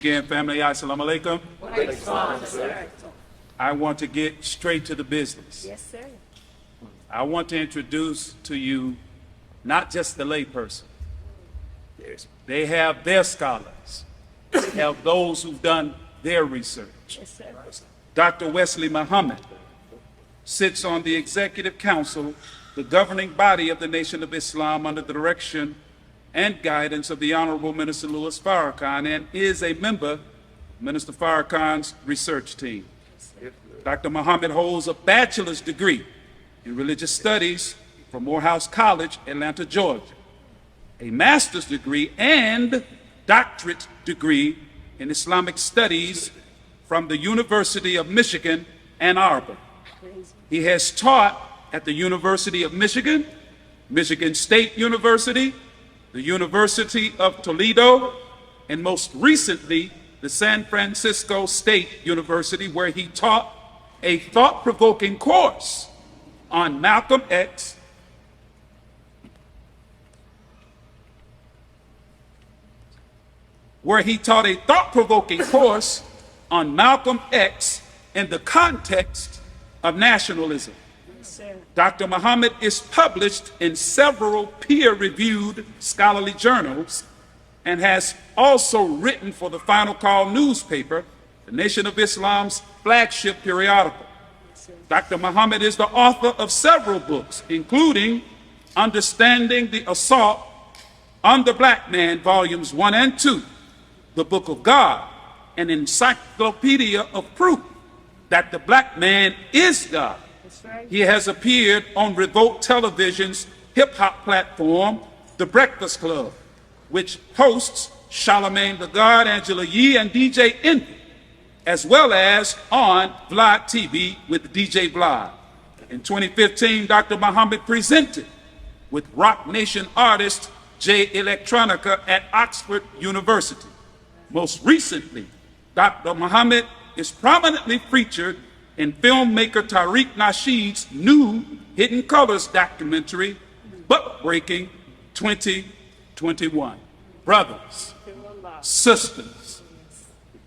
Again, family, assalamu alaikum. I want to get straight to the business. Yes, sir. I want to introduce to you not just the layperson. They have their scholars. They have those who've done their research. Yes, sir. Dr. Wesley Muhammad sits on the Executive Council, the governing body of the Nation of Islam, under the direction and guidance of the Honorable Minister Louis Farrakhan, and is a member of Minister Farrakhan's research team. Dr. Muhammad holds a bachelor's degree in religious studies from Morehouse College, Atlanta, Georgia, a master's degree and doctorate degree in Islamic studies from the University of Michigan, Ann Arbor. He has taught at the University of Michigan, Michigan State University, the University of Toledo, and most recently, the San Francisco State University, where he taught a thought-provoking course on Malcolm X, in the context of nationalism. Dr. Muhammad is published in several peer-reviewed scholarly journals and has also written for the Final Call newspaper, the Nation of Islam's flagship periodical. Dr. Muhammad is the author of several books, including Understanding the Assault on the Black Man, Volumes 1 and 2, The Book of God, an encyclopedia of proof that the black man is God. He has appeared on Revolt Television's hip-hop platform, The Breakfast Club, which hosts Charlamagne the God, Angela Yee, and DJ Envy, as well as on Vlad TV with DJ Vlad. In 2015, Dr. Muhammad presented with Rock Nation artist Jay Electronica at Oxford University. Most recently, Dr. Muhammad is prominently featured in filmmaker Tariq Nasheed's new Hidden Colors documentary, Buck Breaking 2021. Brothers, sisters,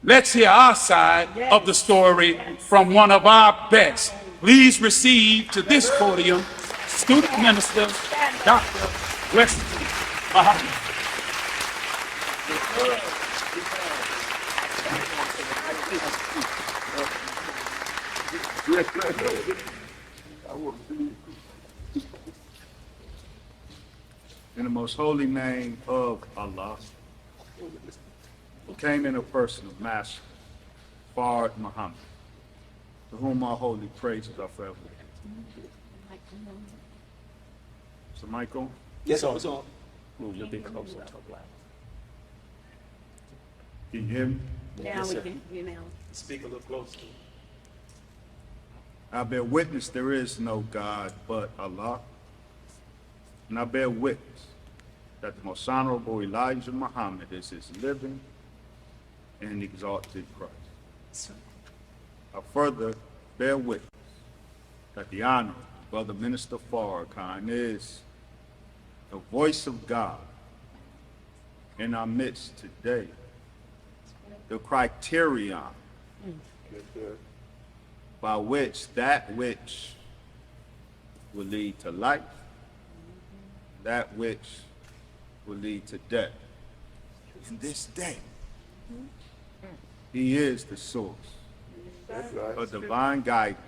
let's hear our side of the story from one of our best. Please receive to this podium Student Minister Dr. Wesley Muhammad. In the most holy name of Allah, who came in a person of Master Fard Muhammad, to whom our holy praises are forever. So, Michael? Yes, sir. Move a little bit closer. Talk loud. Can you hear me? Now Yes, we sir. can, you know. Speak a little closer. I bear witness there is no God but Allah. And I bear witness that the most honorable Elijah Muhammad is his living and exalted Christ. I further bear witness that the honorable Brother Minister Farrakhan is the voice of God in our midst today, the criterion by which that which will lead to life, that which will lead to death. In this day, he is the source of divine guidance,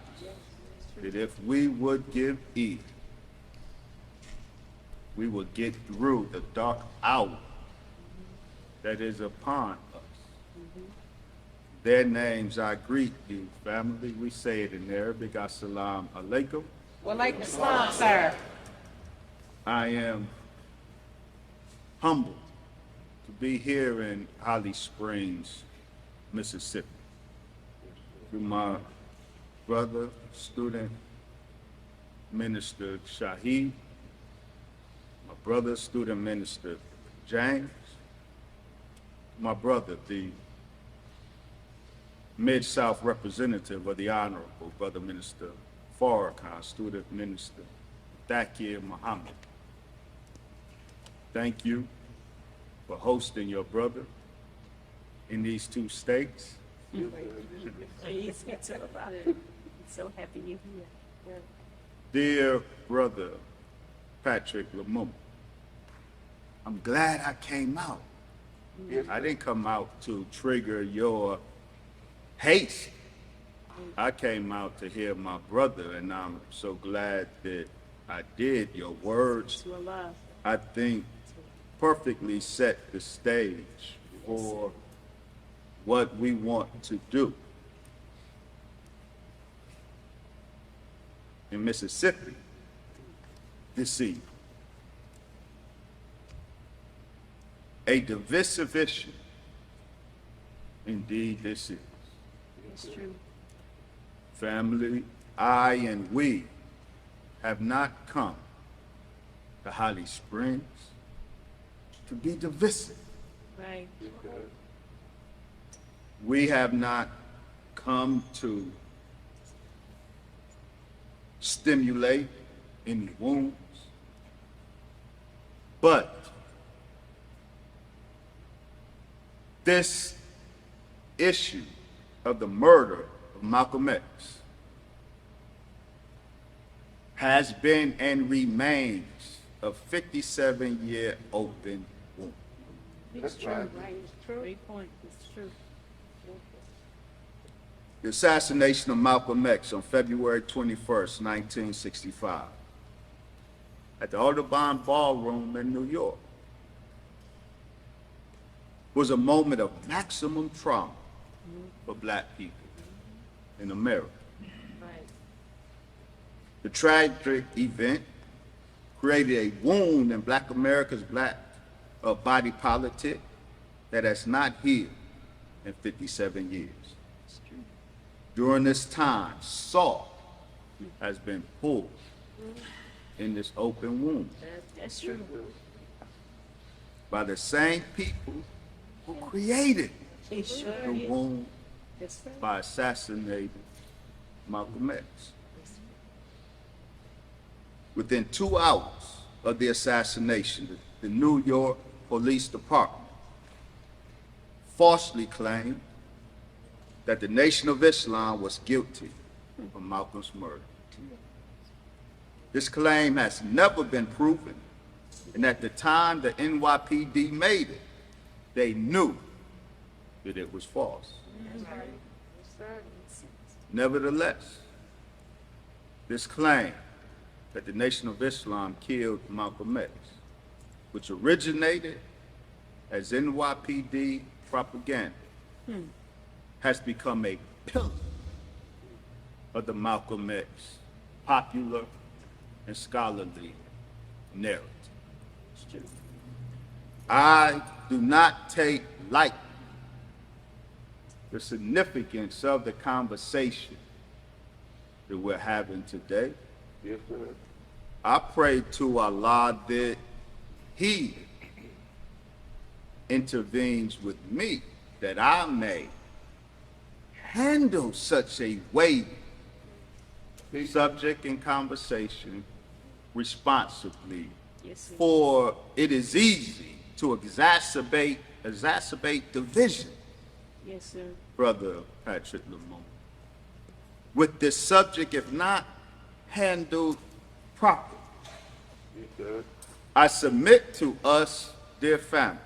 that if we would give heed, we will get through the dark hour that is upon us. Their names I greet you, family. We say it in Arabic, Assalamu alaikum. Walaikum assalam, sir. I am humbled to be here in Holly Springs, Mississippi, with my brother, student minister Shaheed, my brother, student minister James, my brother, the Mid-South representative of the Honorable Brother Minister Farrakhan, student minister Thakir Muhammad. Thank you for hosting your brother in these two states. Please, it's so about it. So happy you're here. Dear brother Patrick Lamont, I'm glad I came out. I didn't come out to trigger your hate. I came out to hear my brother, and I'm so glad that I did. Your words, To Allah. I think, perfectly set the stage for what we want to do. In Mississippi this evening, a divisive issue. Indeed, this is. It's true. Family, I and we have not come to Holly Springs to be divisive. Right. We have not come to stimulate any wounds, but this issue of the murder of Malcolm X has been and remains a 57-year open wound. It's true. Right. It's true. Great point. It's true. The assassination of Malcolm X on February 21st, 1965, at the Audubon Ballroom in New York, was a moment of maximum trauma for Black people in America. Right. The tragic event created a wound in Black America's body politic that has not healed in 57 years. During this time, salt has been poured in this open wound That's true. by the same people who created He sure the is. wound That's right. by assassinating Malcolm X. Within 2 hours of the assassination, the New York Police Department falsely claimed that the Nation of Islam was guilty of Malcolm's murder. This claim has never been proven, and at the time the NYPD made it, they knew that it was false. Nevertheless, this claim that the Nation of Islam killed Malcolm X, which originated as NYPD propaganda, has become a pillar of the Malcolm X popular and scholarly narrative. I do not take lightly the significance of the conversation that we're having today. Yes, sir. I pray to Allah that He intervenes with me, that I may handle such a weighty subject and conversation responsibly. Yes, sir. For it is easy to exacerbate division, Yes, sir. Brother Patrick Lamont, with this subject, if not handled properly. Yes, sir. I submit to us, dear family,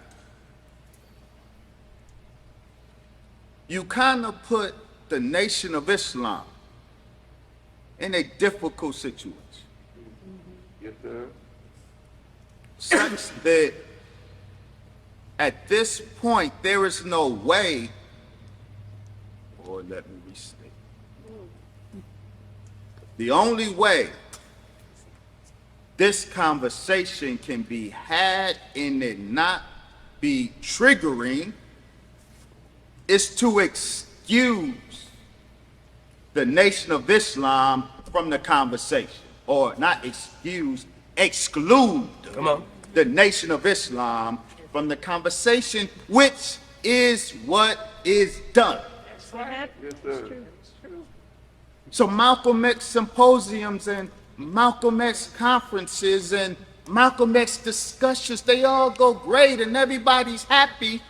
you kind of put the Nation of Islam in a difficult situation, Yes, sir. such that at this point there is no way, or let me restate, the only way this conversation can be had and it not be triggering is to excuse the Nation of Islam from the conversation, or not excuse, exclude Come on. the Nation of Islam from the conversation, which is what is done. That's what happened. Yes, It's sir. true. It's true. So Malcolm X symposiums and Malcolm X conferences and Malcolm X discussions, they all go great and everybody's happy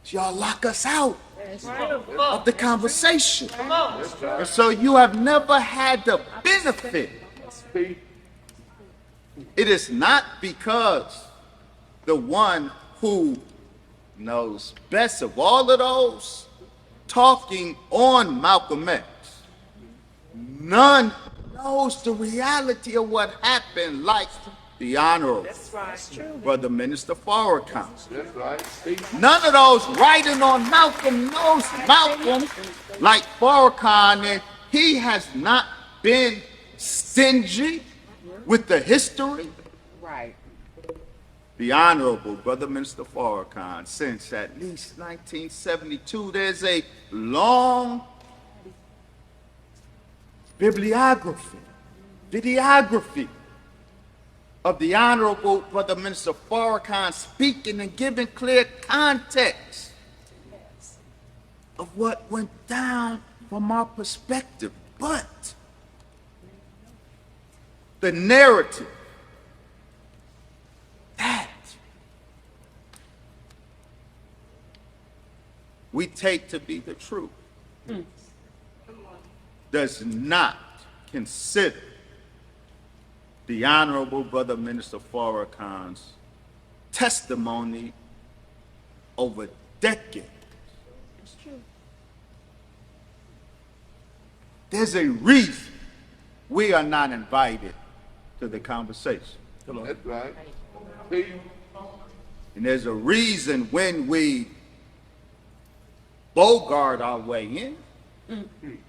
y'all lock us out That's true. of the conversation. And so you have never had the benefit. Speak. It is not because the one who knows best of all of those talking on Malcolm X. None knows the reality of what happened like the Honorable Brother Minister Farrakhan. That's right. Speak. None of those writing on Malcolm knows Malcolm like Farrakhan, and he has not been stingy with the history. Right. The Honorable Brother Minister Farrakhan, since at least 1972, there's a long bibliography, videography of the Honorable Brother Minister Farrakhan speaking and giving clear context of what went down from our perspective. But the narrative that we take to be the truth does not consider the Honorable Brother Minister Farrakhan's testimony over decades. It's true. There's a reason we are not invited to the conversation. That's right. Speak. And there's a reason when we bogart our way in.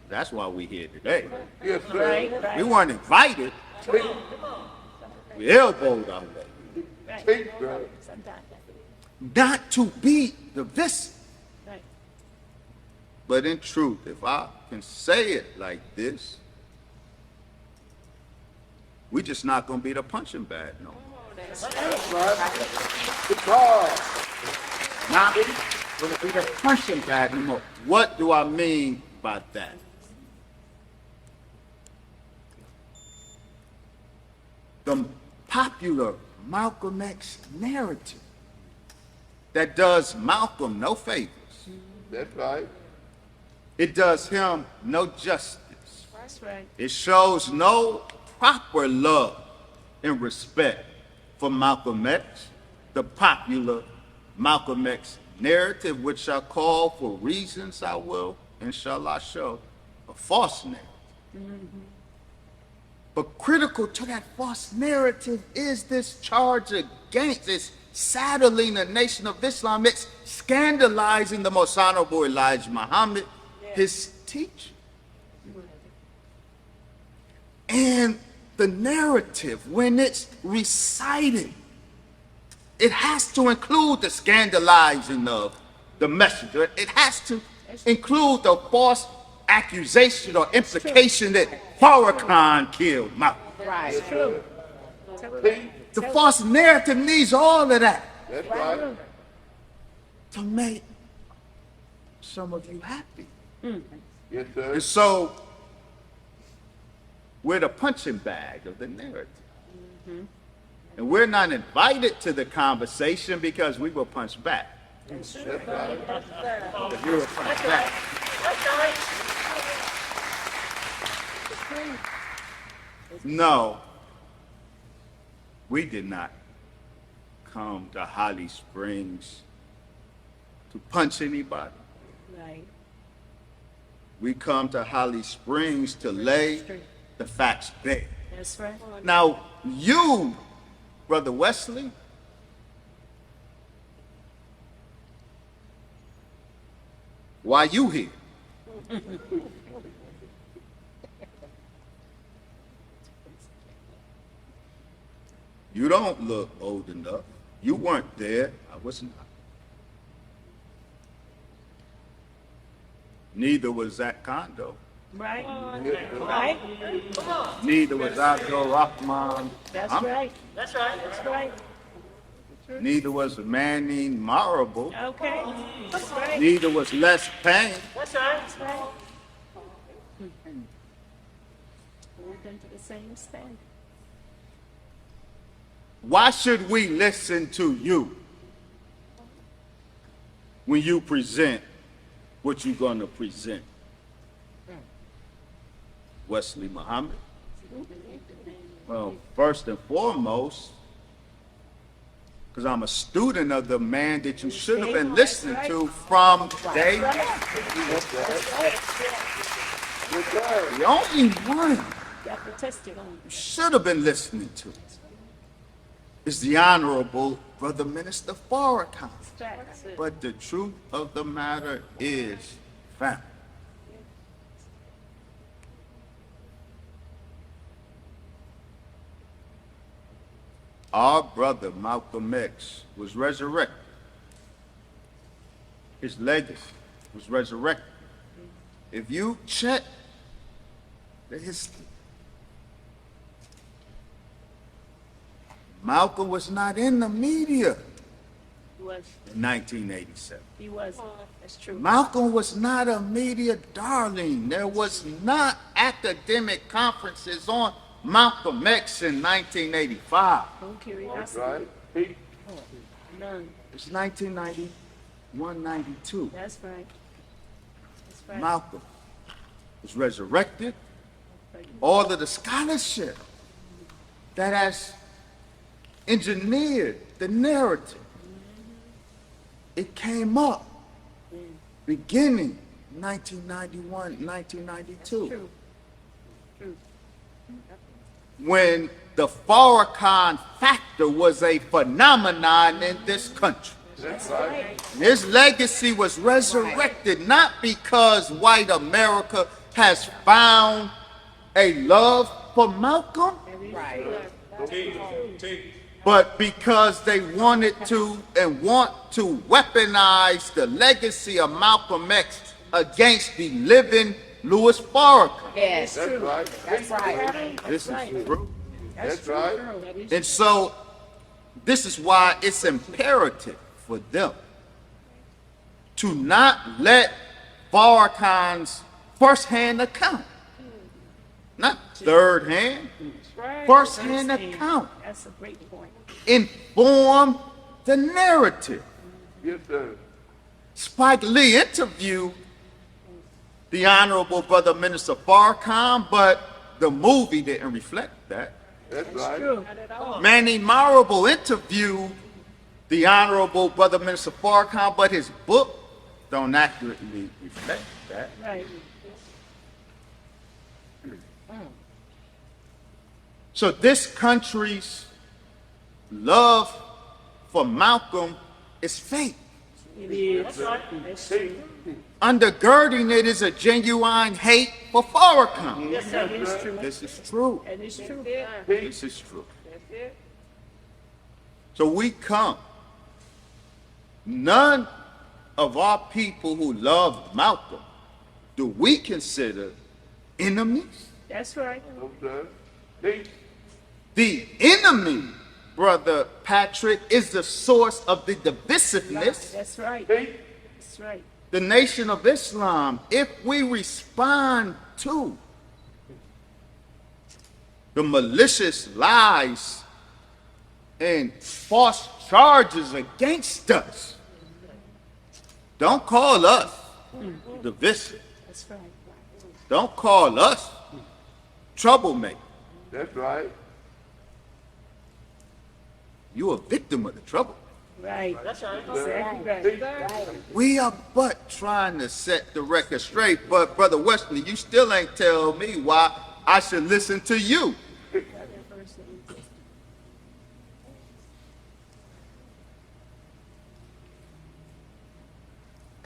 That's why we're here today. Yes, sir. Right, right. We weren't invited. Speak. We elbowed our way. Right. Speak, brother. Sometimes. Not to be divisive. Right. But in truth, if I can say it like this, we're just not going to be the punching bag no more. That's right. That's right. Because Not going to be the punching bag no more. What do I mean by that? The popular Malcolm X narrative that does Malcolm no favors. that's right. It does him no justice. That's right. It shows no proper love and respect for Malcolm X, the popular Malcolm X narrative, which I call, for reasons I will, inshallah, show, a false narrative. But critical to that false narrative is this charge against, this saddling the Nation of Islam. It's scandalizing the Most Honorable Elijah Muhammad, his teacher. And the narrative, when it's recited, it has to include the scandalizing of the messenger. It has to include the false accusation or implication that Farrakhan killed Malcolm. Right. True. The false narrative needs all of that That's right. to make some of you happy. Yes, sir. And so, we're the punching bag of the narrative. And we're not invited to the conversation because we will punch back. That's right. Because we will punch back. No, we did not come to Holly Springs to punch anybody. Right. We come to Holly Springs to lay the facts bare. That's right. Now, you, Brother Wesley, why you here? You don't look old enough. You weren't there. I was not. Neither was Zach Kondo. Right. Right. Neither was Abdul Rahman. That's I'm- right. That's right. That's right. Neither was Manning Marable. Okay. That's right. Neither was Les Payne. That's right. That's right. Moved into the same standard. Why should we listen to you when you present what you're going to present? Wesley Muhammad? Well, first and foremost, because I'm a student of the man that you should have been listening to from day one. The only one Got the testimony. you should have been listening to is the Honorable Brother Minister Farrakhan. Facts. But the truth of the matter is, fam, our brother Malcolm X was resurrected. His legacy was resurrected. If you check the history, Malcolm was not in the media He was. in 1987. He was. That's true. Malcolm was not a media darling. There was not academic conferences on Malcolm X in 1985. No That's curiosity. right. Teach. None. It's 1991, 92. That's right. That's right. Malcolm was resurrected. All of the scholarship that has engineered the narrative, it came up beginning 1991, 1992. True. True. When the Farrakhan factor was a phenomenon in this country. That's right. His legacy was resurrected not because white America has found a love for Malcolm, but because they wanted to and want to weaponize the legacy of Malcolm X against the living Louis Farrakhan. Yes, That's right. that's right. This is true. That's right. And so this is why it's imperative for them to not let Farrakhan's first-hand account, not third-hand, first-hand account, That's a great point. inform the narrative. Yes, sir. Spike Lee interviewed the Honorable Brother Minister Farrakhan, but the movie didn't reflect that. That's right. True. Manny Marable interviewed the Honorable Brother Minister Farrakhan, but his book don't accurately reflect that. Right. So this country's love for Malcolm is fake. It is. That's true. Undergirding it is a genuine hate for Farrakhan. That is true. This is true. That is true. This is true. So we come. None of our people who love Malcolm do we consider enemies. That's right. No, sir. Teach. The enemy, Brother Patrick, is the source of the divisiveness. That's right. Teach. That's right. The Nation of Islam, if we respond to the malicious lies and false charges against us, don't call us divisive. That's right. Don't call us troublemakers. That's right. You're a victim of the trouble. Right. That's right. Exactly right. We are but trying to set the record straight, but Brother Wesley, you still ain't tell me why I should listen to you.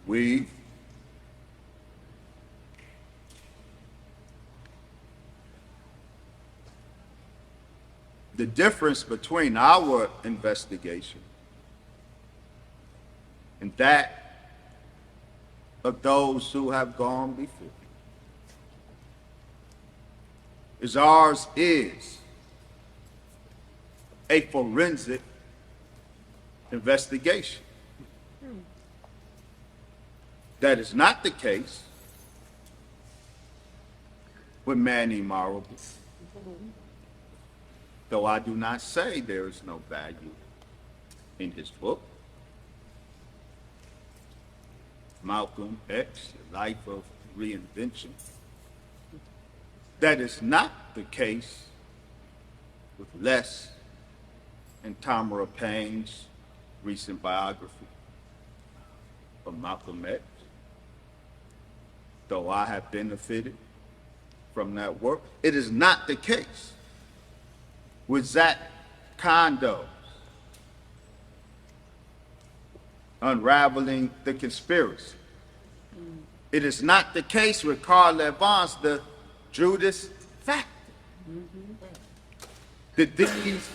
We the difference between our investigation and that of those who have gone before is ours is a forensic investigation. That is not the case with Manny Marable. Though I do not say there is no value in his book. Malcolm X, The Life of Reinvention. That is not the case with Les and Tamara Payne's recent biography of Malcolm X, though I have benefited from that work. It is not the case with Zach Condo's Unraveling the Conspiracy. It is not the case with Carl Levant's The Judas Factor. That these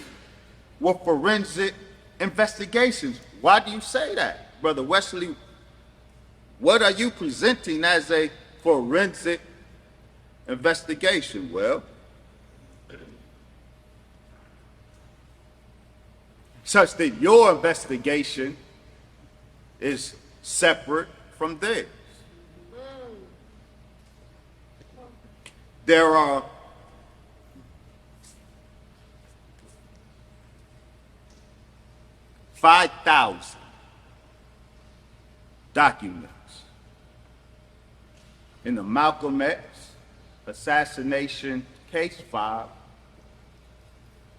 were forensic investigations. Why do you say that, Brother Wesley? What are you presenting as a forensic investigation? Well, such that your investigation is separate from theirs. There are $5,000 documents in the Malcolm X assassination case file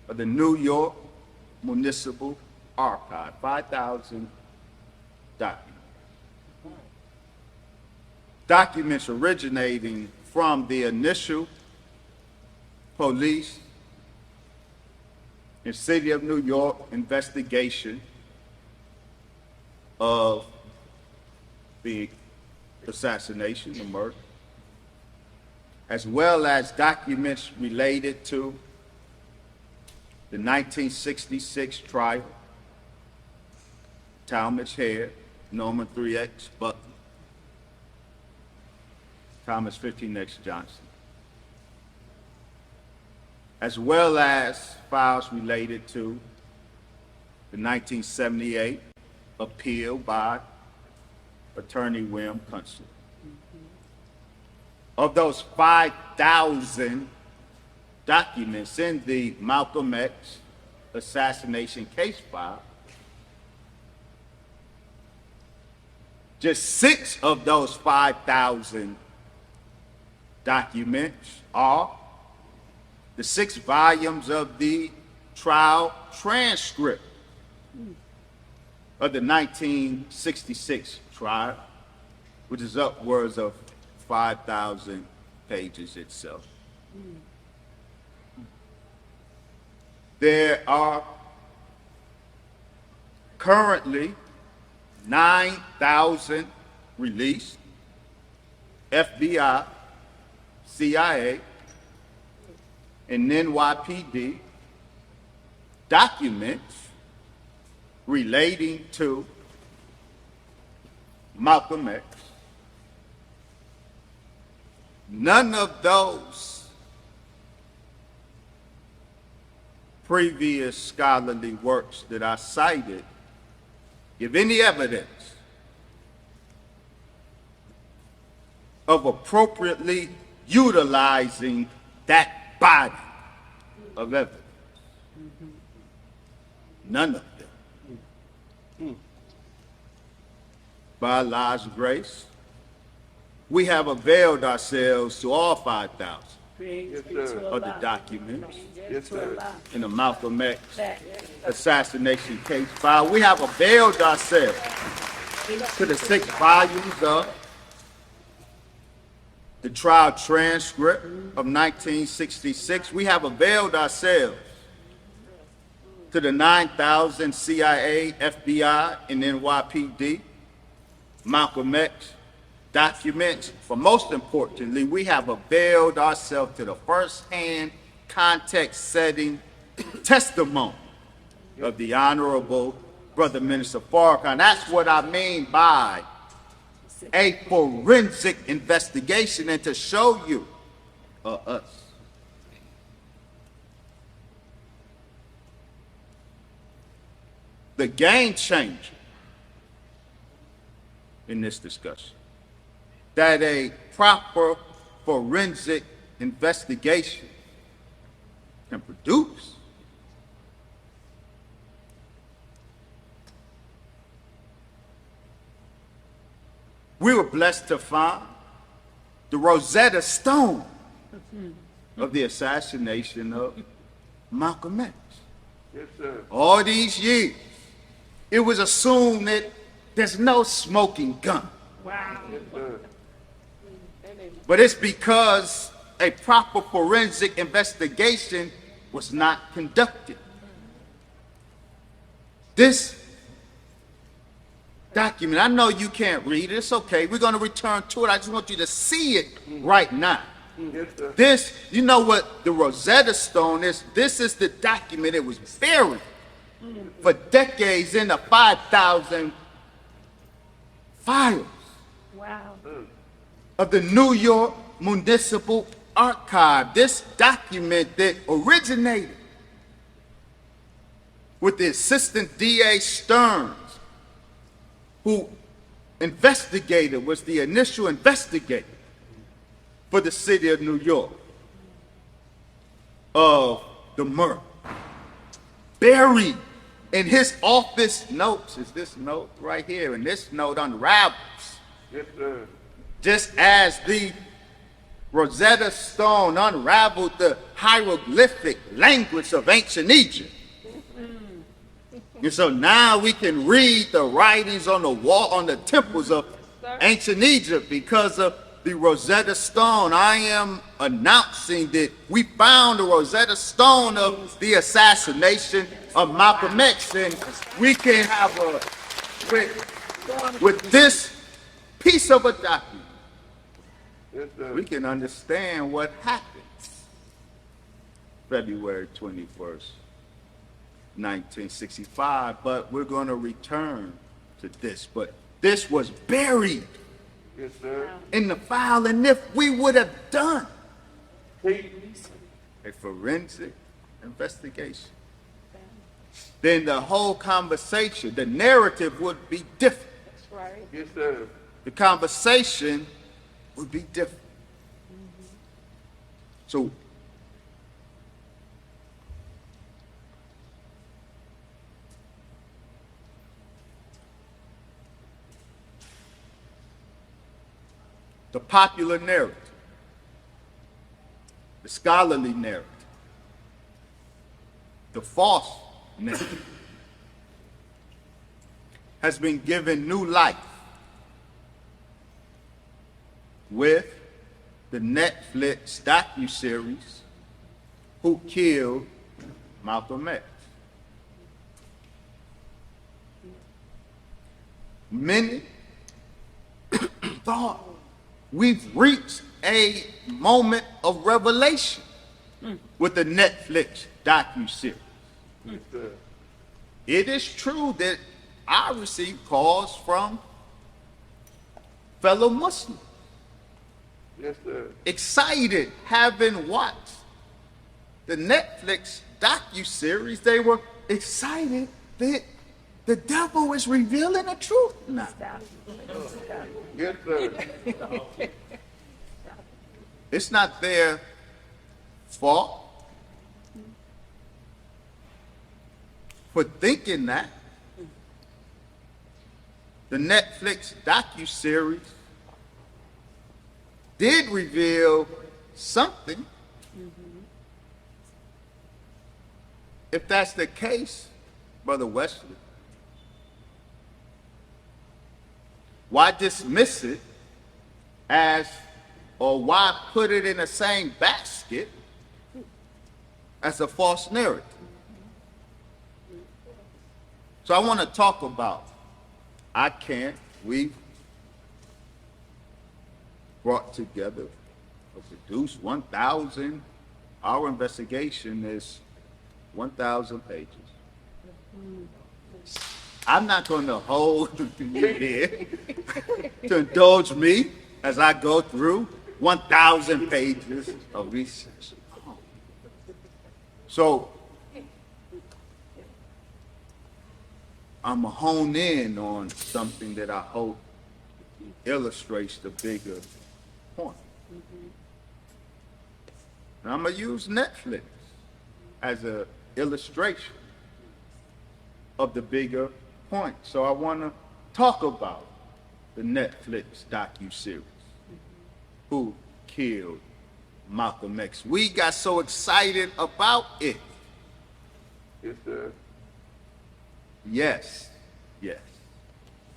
of the New York Municipal Archive. 5,000 documents. Documents originating from the initial police and City of New York investigation of the assassination, the murder, as well as documents related to the 1966 trial, Talmadge Hare, Norman 3X Butler, Thomas 15X Johnson, as well as files related to the 1978 appeal by Attorney William Kunstler. Of those 5,000 documents in the Malcolm X assassination case file, just 6 of those 5,000 documents are the 6 volumes of the trial transcript of the 1966 trial, which is upwards of 5,000 pages itself. There are currently 9,000 released FBI, CIA, and NYPD documents relating to Malcolm X. None of those previous scholarly works that I cited give any evidence of appropriately utilizing that body of evidence. None of them. By Allah's grace, we have availed ourselves to all 5,000 of the documents Yes, sir. in the Malcolm X assassination case file. We have availed ourselves to the 6 volumes of the trial transcript of 1966. We have availed ourselves to the 9,000 CIA, FBI, and NYPD Malcolm X documents. But most importantly, we have availed ourselves to the first-hand context-setting testimony of the Honorable Brother Minister Farrakhan. That's what I mean by a forensic investigation, and to show you us. The game changer in this discussion, that a proper forensic investigation can produce, we were blessed to find the Rosetta Stone of the assassination of Malcolm X. Yes, sir. All these years, it was assumed that there's no smoking gun. Wow. Yes, sir. But it's because a proper forensic investigation was not conducted. This document, I know you can't read it, it's okay. We're going to return to it. I just want you to see it right now. Yes, sir. This, you know what the Rosetta Stone is? This is the document. It was buried for decades in the 5,000 files Wow. of the New York Municipal Archive. This document that originated with the Assistant DA Stearns, who was the initial investigator for the city of New York of the murder. Buried in his office notes is this note right here, and this note unravels Yes, sir. just as the Rosetta Stone unraveled the hieroglyphic language of ancient Egypt. And so now we can read the writings on the wall, on the temples of ancient Egypt because of the Rosetta Stone. I am announcing that we found the Rosetta Stone of the assassination of Malcolm X, and we can have with this piece of a document, Yes, sir. we can understand what happened February 21st, 1965, but we're going to return to this. But this was buried Yes, sir. in the file, and if we would have done Teach. a forensic investigation, then the whole conversation, the narrative would be different. That's right. Yes, sir. The conversation would be different. So the popular narrative, the scholarly narrative, the false narrative has been given new life with the Netflix docuseries Who Killed Malcolm X. Many thought we've reached a moment of revelation with the Netflix docuseries. Yes, sir. It is true that I received calls from fellow Muslims, Yes, sir. excited having watched the Netflix docuseries. They were excited that the devil is revealing the truth now. Stop. Stop. Yes, sir. It's not their fault for thinking that. The Netflix docuseries did reveal something. If that's the case, Brother Wesley, why dismiss it as, or why put it in the same basket as a false narrative? So I want to talk about, we've brought together or produced 1,000, our investigation is 1,000 pages. I'm not going to hold you here to indulge me as I go through 1,000 pages of research. So I'm going to hone in on something that I hope illustrates the bigger point. And I'm going to use Netflix as an illustration of the bigger point. So I want to talk about the Netflix docuseries, Who Killed Malcolm X. We got so excited about it. Yes, sir. Yes, yes.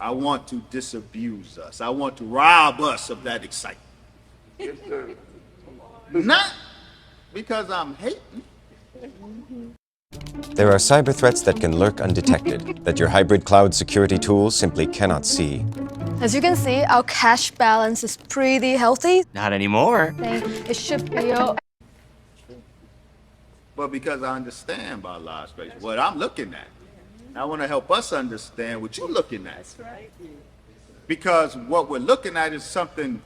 I want to disabuse us. I want to rob us of that excitement. Yes, sir. Not because I'm hating. There are cyber threats that can lurk undetected, that your hybrid cloud security tools simply cannot see. As you can see, our cash balance is pretty healthy. Not anymore. It should be But because I understand biological space, what I'm looking at. I want to help us understand what you're looking at. That's right. Because what we're looking at is something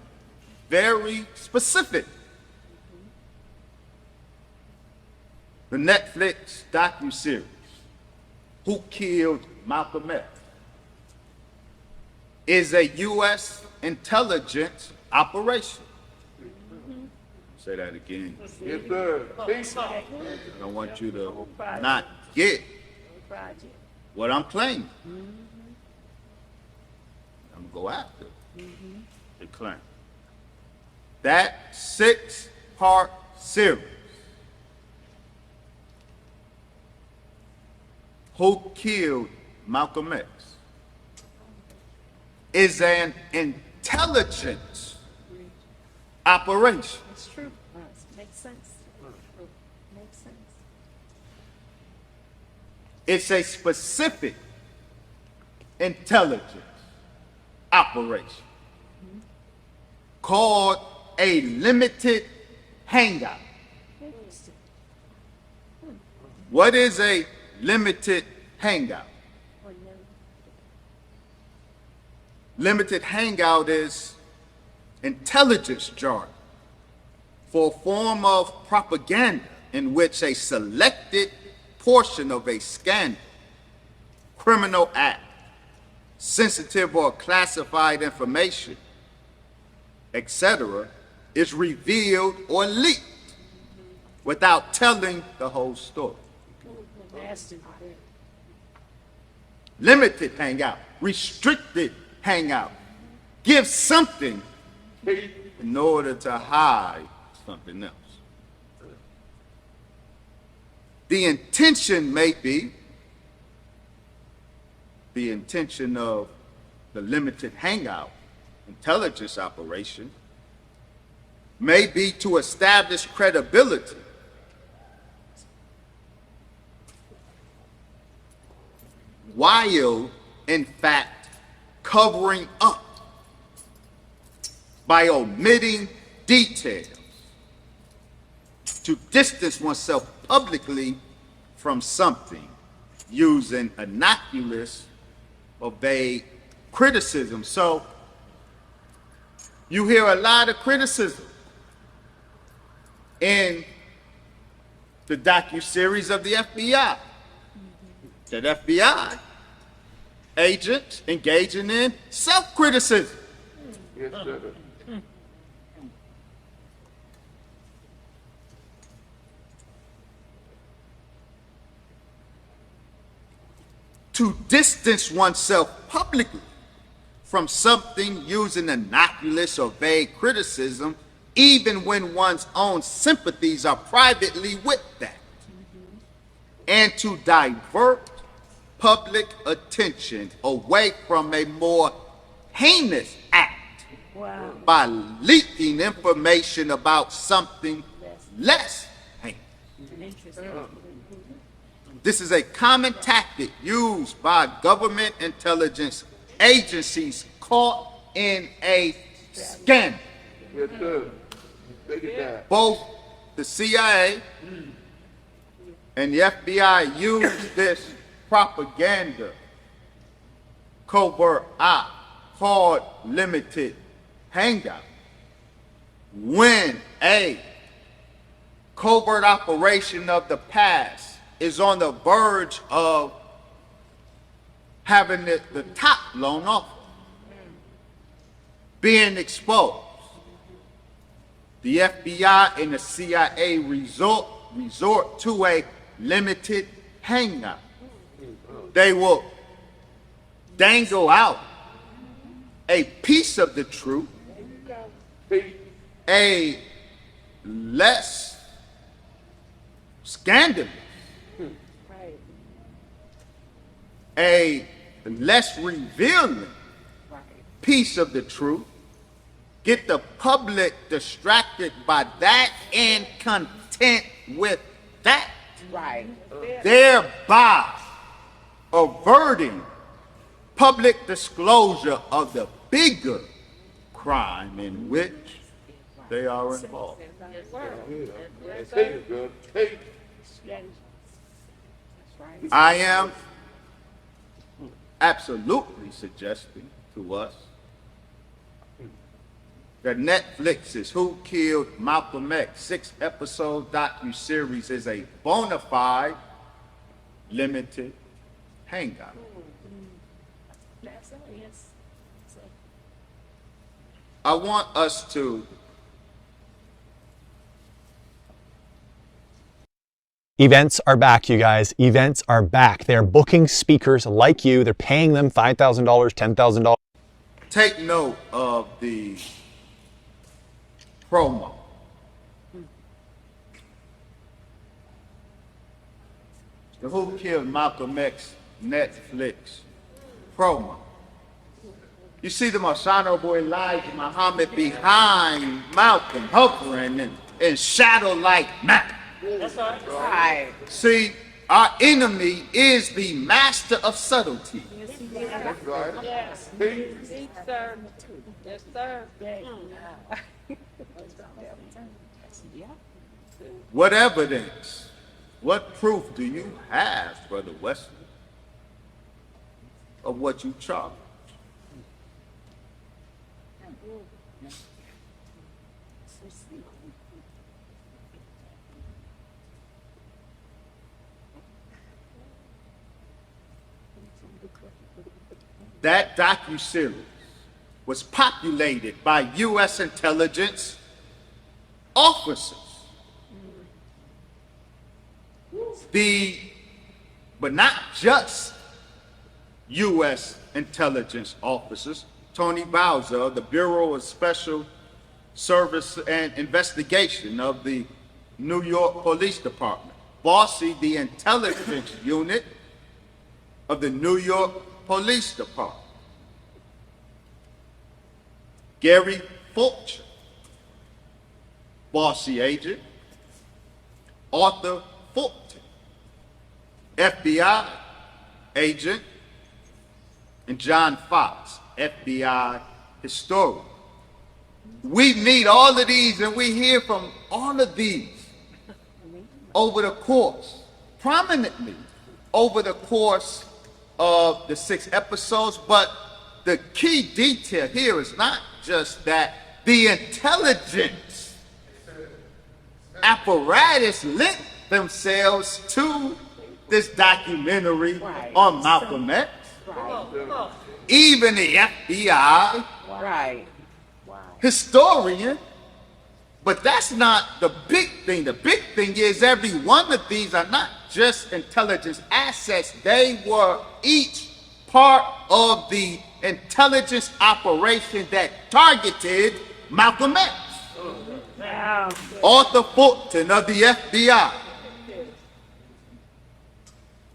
very specific. The Netflix docuseries, Who Killed Malcolm X, is a U.S. intelligence operation. Say that again. Yes, sir. Teach. I don't want you to not get Project. what I'm claiming. I'm gonna go after the claim. That 6-part series, Who Killed Malcolm X, is an intelligence operation. It's true. Makes sense. Makes sense. It's a specific intelligence operation called a limited hangout. Interesting. What is a limited hangout? Or no. Limited hangout is intelligence jargon for a form of propaganda in which a selected portion of a scandal, criminal act, sensitive or classified information, etc., is revealed or leaked without telling the whole story. Nasty. Limited hangout, restricted hangout, give something in order to hide something else. The intention may be, the intention of the limited hangout intelligence operation may be to establish credibility while in fact covering up by omitting details to distance oneself publicly from something using innocuous or vague criticism. So you hear a lot of criticism in the docuseries of the FBI. That FBI agents engaging in self-criticism. Yes, sir. To distance oneself publicly from something using innocuous or vague criticism, even when one's own sympathies are privately with that, and to divert public attention away from a more heinous act Wow. by leaking information about something less heinous. Interesting. This is a common tactic used by government intelligence agencies caught in a scandal. Yes, sir. Take it down. Both the CIA and the FBI use this propaganda covert op called limited hangout when a covert operation of the past is on the verge of having the top blown off, being exposed. The FBI and the CIA resort to a limited hangout. They will dangle out a piece of the truth, Peace. a less scandalous, a less revealing piece of the truth, get the public distracted by that and content with that, thereby averting public disclosure of the bigger crime in which they are involved. Peace, good. Peace. I am absolutely suggesting to us that Netflix's Who Killed Malcolm X 6-episode docuseries is a bona fide limited hangout. I want us to Events are back, you guys. Events are back. They're booking speakers like you. They're paying them $5,000, $10,000. take note of the promo. The Who Killed Malcolm X Netflix promo. You see the most honorable Elijah Muhammad behind Malcolm, hovering in shadow like man. Right. See, our enemy is the master of subtlety. That's right. Yes. Peace. Sir. Yes, sir. What evidence, what proof do you have, Brother Wesley, of what you charge? That docuseries was populated by U.S. intelligence officers. But not just U.S. intelligence officers. Tony Bowser of the Bureau of Special Service and Investigation of the New York Police Department. Bossy, the intelligence unit of the New York Police Department. Gary Fulcher, Bossy agent. Arthur Fulton, FBI agent. And John Fox, FBI historian. We meet all of these and we hear from all of these over the course, prominently over the course of the 6 episodes. But the key detail here is not just that the intelligence apparatus lent themselves to this documentary on Malcolm X. Even the FBI historian. But that's not the big thing. The big thing is every one of these are not just intelligence assets. They were each part of the intelligence operation that targeted Malcolm X. Arthur Fulton of the FBI.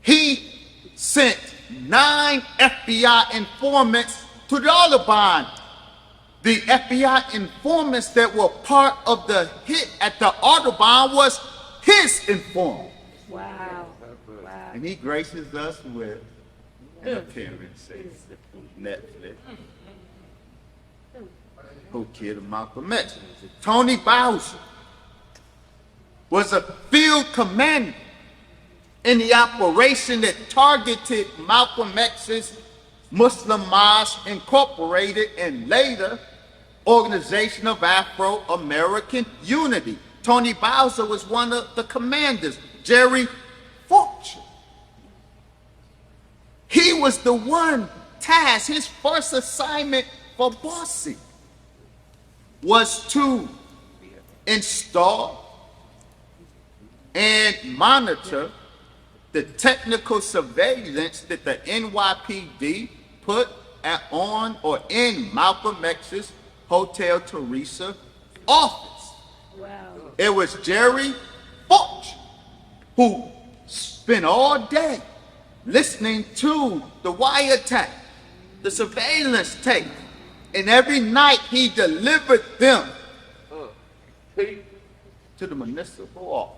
He sent 9 FBI informants to the Taliban. The FBI informants that were part of the hit at the Audubon was his informant. Wow. And he graces us with an appearance in Netflix. Who Killed Malcolm X? Tony Bowser was a field commander in the operation that targeted Malcolm X's Muslim Mosque Incorporated and later Organization of Afro-American Unity. Tony Bowser was one of the commanders. Jerry Fulcher. He was the one tasked, his first assignment for Bossy was to install and monitor the technical surveillance that the NYPD put on or in Malcolm X's Hotel Teresa office. Wow. It was Jerry Forch who spent all day listening to the wiretap, the surveillance tape, and every night he delivered them to the municipal office.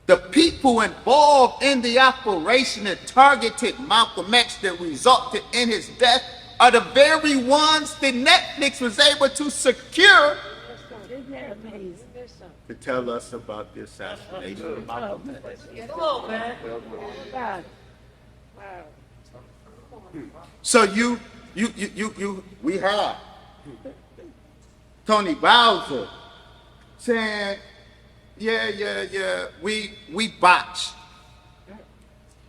The people involved in the operation that targeted Malcolm X that resulted in his death are the very ones that Netflix was able to secure Isn't that amazing? to tell us about the assassination of Malcolm X. God. So we had Tony Bowser saying, yeah, we botched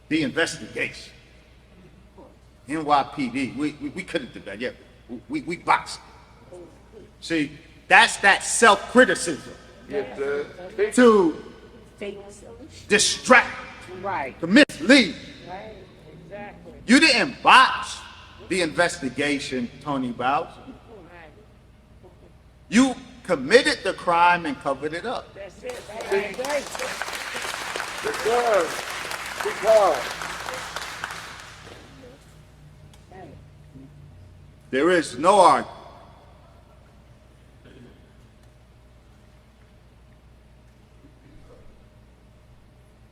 the investigation. NYPD, we couldn't do that, yeah, we botched it. See, that's that self-criticism Yes, sir. to Fake. distract, Right. to mislead. Right. Exactly. You didn't botch the investigation, Tony Bowser. Right. You committed the crime and covered it up. That's it. Right. Right. Because There is no argument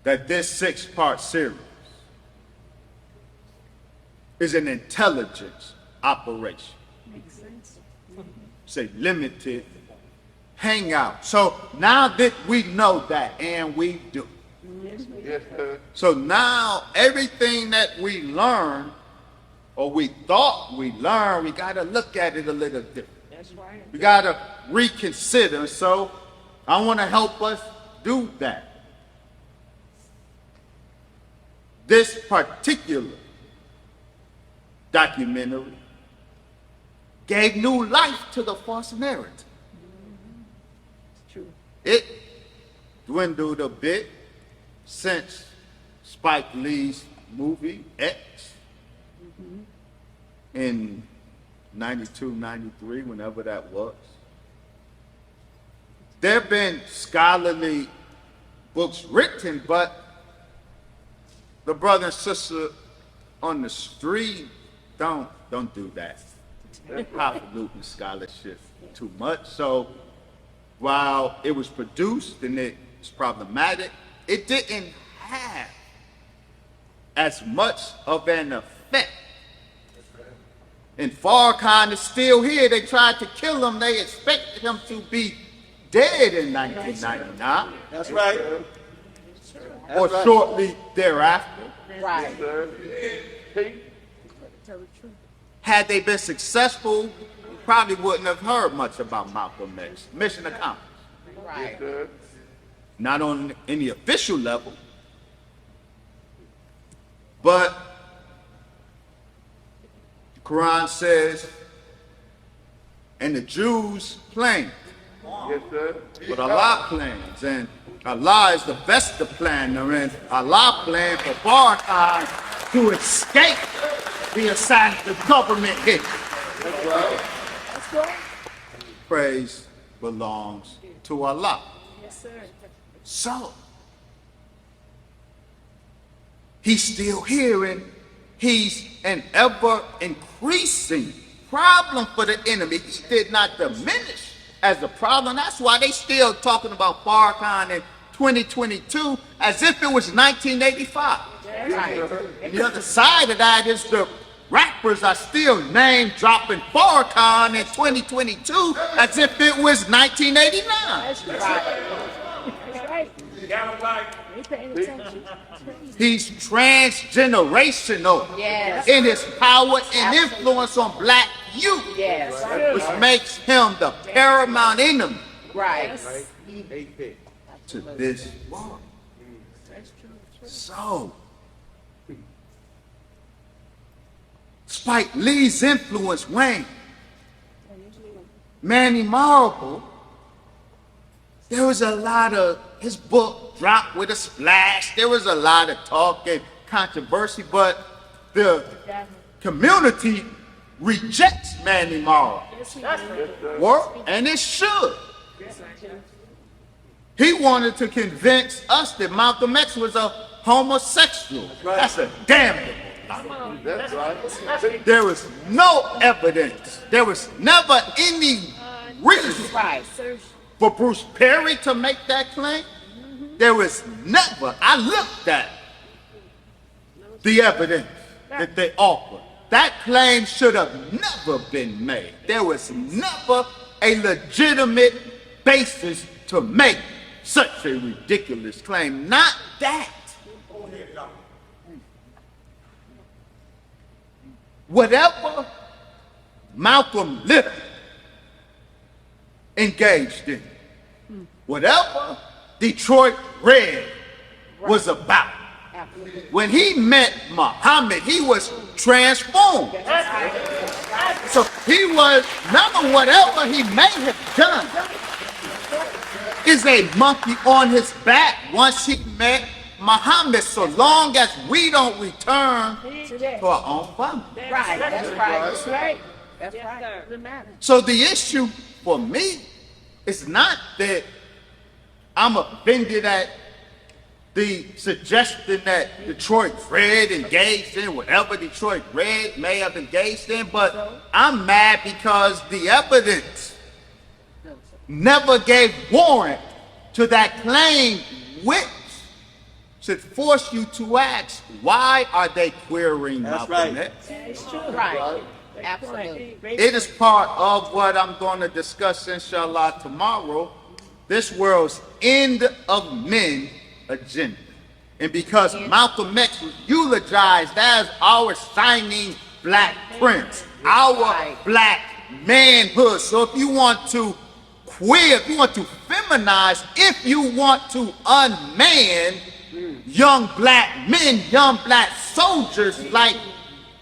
that this six-part series is an intelligence operation. Makes sense. It's a limited hangout. So now that we know that, and we do, yes, sir. so now everything that we learned, or we thought we learned, we got to look at it a little different. That's right. We got to reconsider. So I want to help us do that. This particular documentary gave new life to the false narrative. True. It dwindled a bit since Spike Lee's movie X in 92, 93, whenever that was. There have been scholarly books written, but the brother and sister on the street don't do that. They're highfalutin scholarship too much. So while it was produced and it's problematic, it didn't have as much of an effect. And Farrakhan is still here. They tried to kill him. They expected him to be dead in 1999. That's right. Or shortly thereafter. Right. Sir. Hey, Tell the truth. Had they been successful, you probably wouldn't have heard much about Malcolm X. Mission accomplished. Right. sir. Not on any official level, but the Quran says, and the Jews planned, Yes, sir. but Allah plans, and Allah is the best of planner, and Allah planned for Farrakhan to escape the government hit. That's right. Let's go. Praise belongs to Allah. Yes, sir. So, he's still here, and he's an ever increasing problem for the enemy. He did not diminish as a problem. That's why they still talking about Farrakhan in 2022 as if it was 1985. Right. And the other side of that is the rappers are still name dropping Farrakhan in 2022 as if it was 1989. That's right. That's right. They paying attention. He's transgenerational Yes. in his power and influence on black youth, Yes. which makes him the paramount enemy Right. to this world. That's true. So, Spike Lee's influence waned. Manny Marable, there was a lot of, his book dropped with a splash. There was a lot of talk and controversy, but the community rejects Manny Marl. Yes, we do. Work, and it should. He wanted to convince us that Malcolm X was a homosexual. That's a damn lie. That's right. There was no evidence. There was never any reason for Bruce Perry to make that claim. There was never. I looked at the evidence that they offered. That claim should have never been made. There was never a legitimate basis to make such a ridiculous claim. Not that. Whatever Malcolm Little engaged in, whatever Detroit Red was about, when he met Muhammad, he was transformed. So he was, remember, whatever he may have done is a monkey on his back once he met Muhammad, so long as we don't return to our own family. Right, that's right. That's right. That's right. Doesn't matter. So the issue for me is not that I'm offended at the suggestion that Detroit Red engaged in whatever Detroit Red may have engaged in, but I'm mad because the evidence never gave warrant to that claim, which should force you to ask, why are they querying Malcolm X? It's true. Right. Absolutely. It is part of what I'm going to discuss, inshallah, tomorrow, this world's end of men agenda. And because Malcolm X was eulogized as our shining black prince, our black manhood. So if you want to queer, if you want to feminize, if you want to unman young black men, young black soldiers like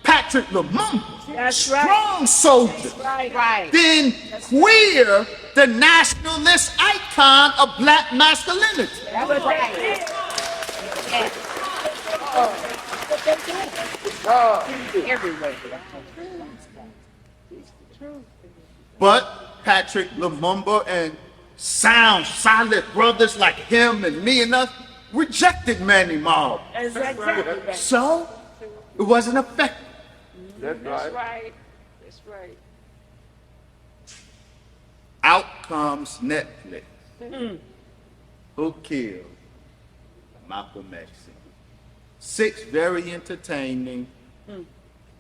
Patrick Lumumba, That's right. strong soldiers, Right. then queer the nationalist icon of black masculinity. That's what they did. Everywhere. But Patrick Lumumba and sound, solid brothers like him and me and us rejected Manny Marl. Exactly. So it wasn't effective. That's right. Right. That's right. Out comes Netflix. Who killed Malcolm X? 6 very entertaining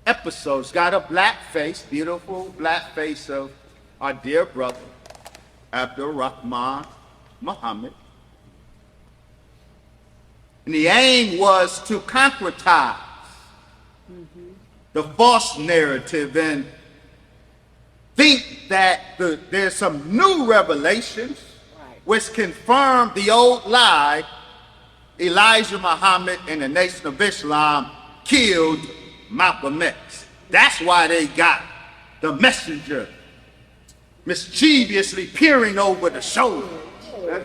episodes. Got a black face, beautiful black face of our dear brother, Abdul Rahman Muhammad. And the aim was to concretize the false narrative and think that there's some new revelations which confirm the old lie. Elijah Muhammad and the Nation of Islam killed Malcolm X. That's why they got the messenger mischievously peering over the shoulder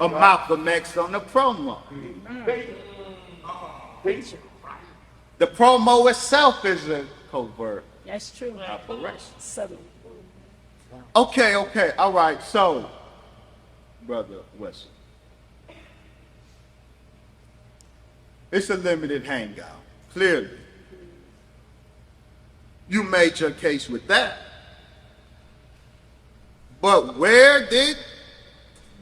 of Malcolm X on the promo. The promo itself is a covert That's true. operation. Subtle. Okay, all right, so, Brother Wesley, it's a limited hangout, clearly. You made your case with that. But where did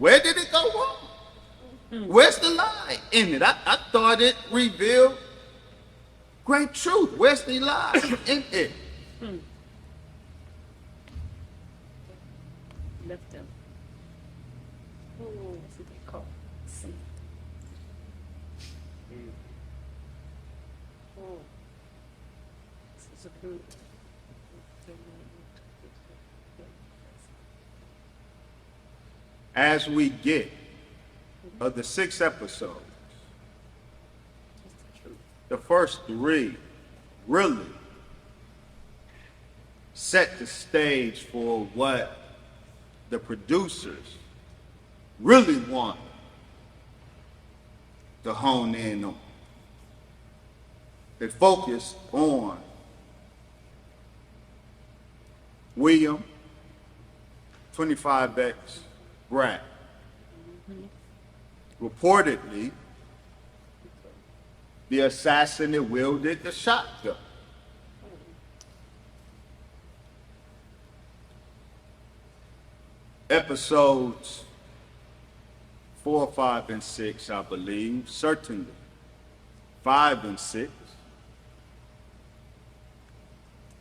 it go wrong? Where's the lie in it? I thought it revealed great truth. Where's the lie in it? Left them. That's what they call sin. This is a good. As we get of the 6 episodes, the first 3 really set the stage for what the producers really want to hone in on. They focused on William, 25X, Brad. Reportedly, the assassin that wielded the shotgun. Episodes 4, 5, and 6, I believe, certainly 5 and 6,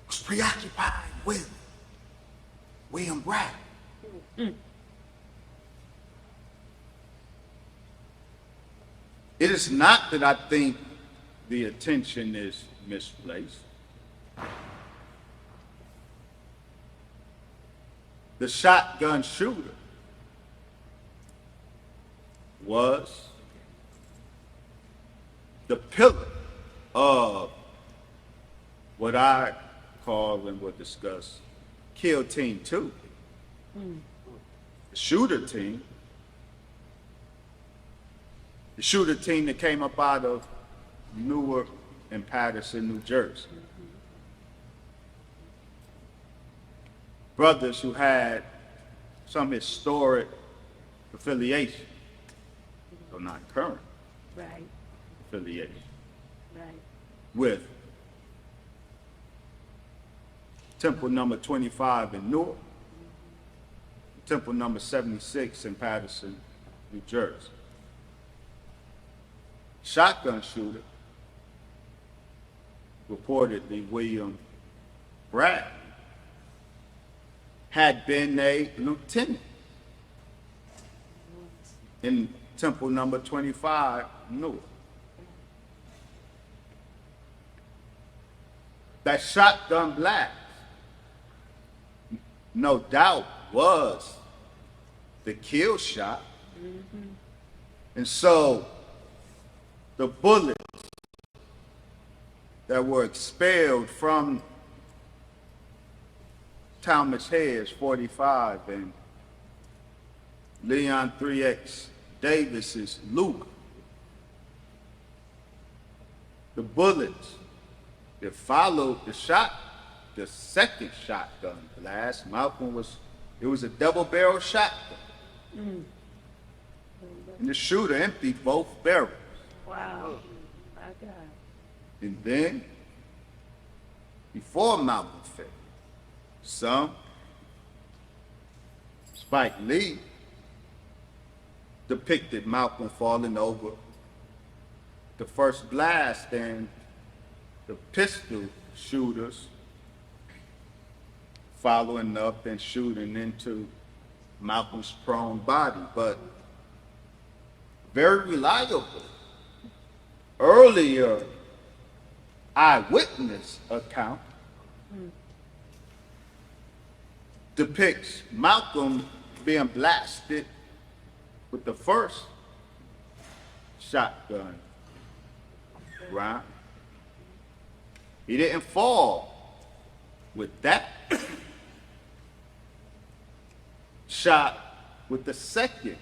was preoccupied with William Brad. It is not that I think the attention is misplaced. The shotgun shooter was the pillar of what I call and will discuss Kill Team 2. The shooter team. The shooter team that came up out of Newark and Patterson, New Jersey. Brothers who had some historic affiliation, so not current Right, affiliation, right. with Temple number 25 in Newark, Temple number 76 in Patterson, New Jersey. Shotgun shooter, reportedly William Brad, had been a lieutenant in Temple number 25, Newark. That shotgun blast, no doubt, was the kill shot. And so the bullets that were expelled from Talmadge Hayes 45 and Leon 3X Davis's Luke, the bullets that followed the shot, the second shotgun blast, it was a double-barrel shotgun. And the shooter emptied both barrels. Wow, my God. And then, before Malcolm fell, Spike Lee depicted Malcolm falling over the first blast and the pistol shooters following up and shooting into Malcolm's prone body. But very reliable earlier eyewitness account depicts Malcolm being blasted with the first shotgun round. He didn't fall with that. Shot with the second.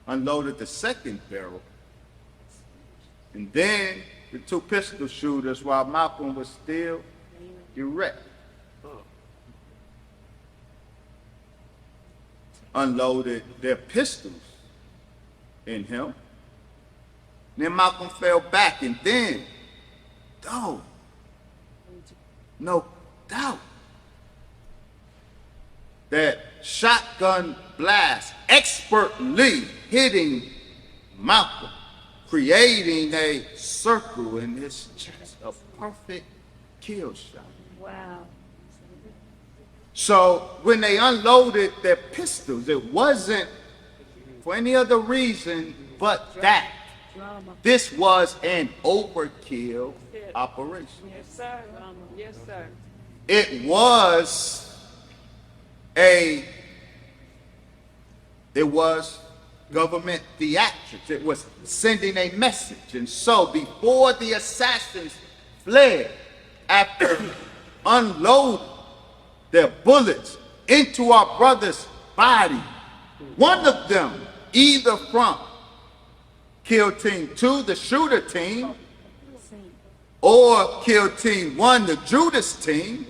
Unloaded the second barrel. And then the two pistol shooters, while Malcolm was still erect, unloaded their pistols in him. Then Malcolm fell back, and then, no doubt, that shotgun blast expertly hitting Malcolm, creating a circle in his chest, a perfect kill shot. Wow. So when they unloaded their pistols, it wasn't for any other reason but that. Drama. This was an overkill operation. Yes, sir. Drama. Yes, sir. It was government theatrics. It was sending a message. And so before the assassins fled after unloading their bullets into our brother's body, one of them, either from Kill Team 2, the shooter team, or kill team one, the Judas team,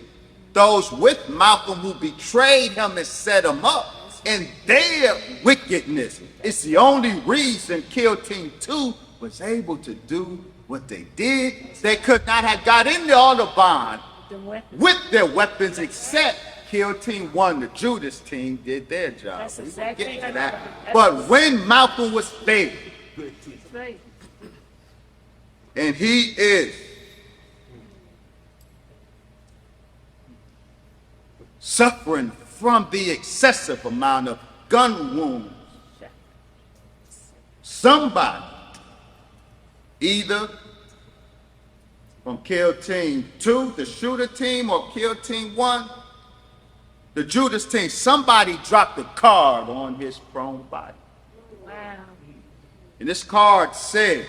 those with Malcolm who betrayed him and set him up in their wickedness. It's the only reason kill team two was able to do what they did. They could not have got in the Audubon with their weapons except kill team one, the Judas team, did their job. That's We will exactly get to right. that. But when Malcolm was there, Right. and he is suffering from the excessive amount of gun wounds, somebody, either from kill team 2, the shooter team, or kill team 1, the Judas team, somebody dropped a card on his prone body. Wow. And this card said,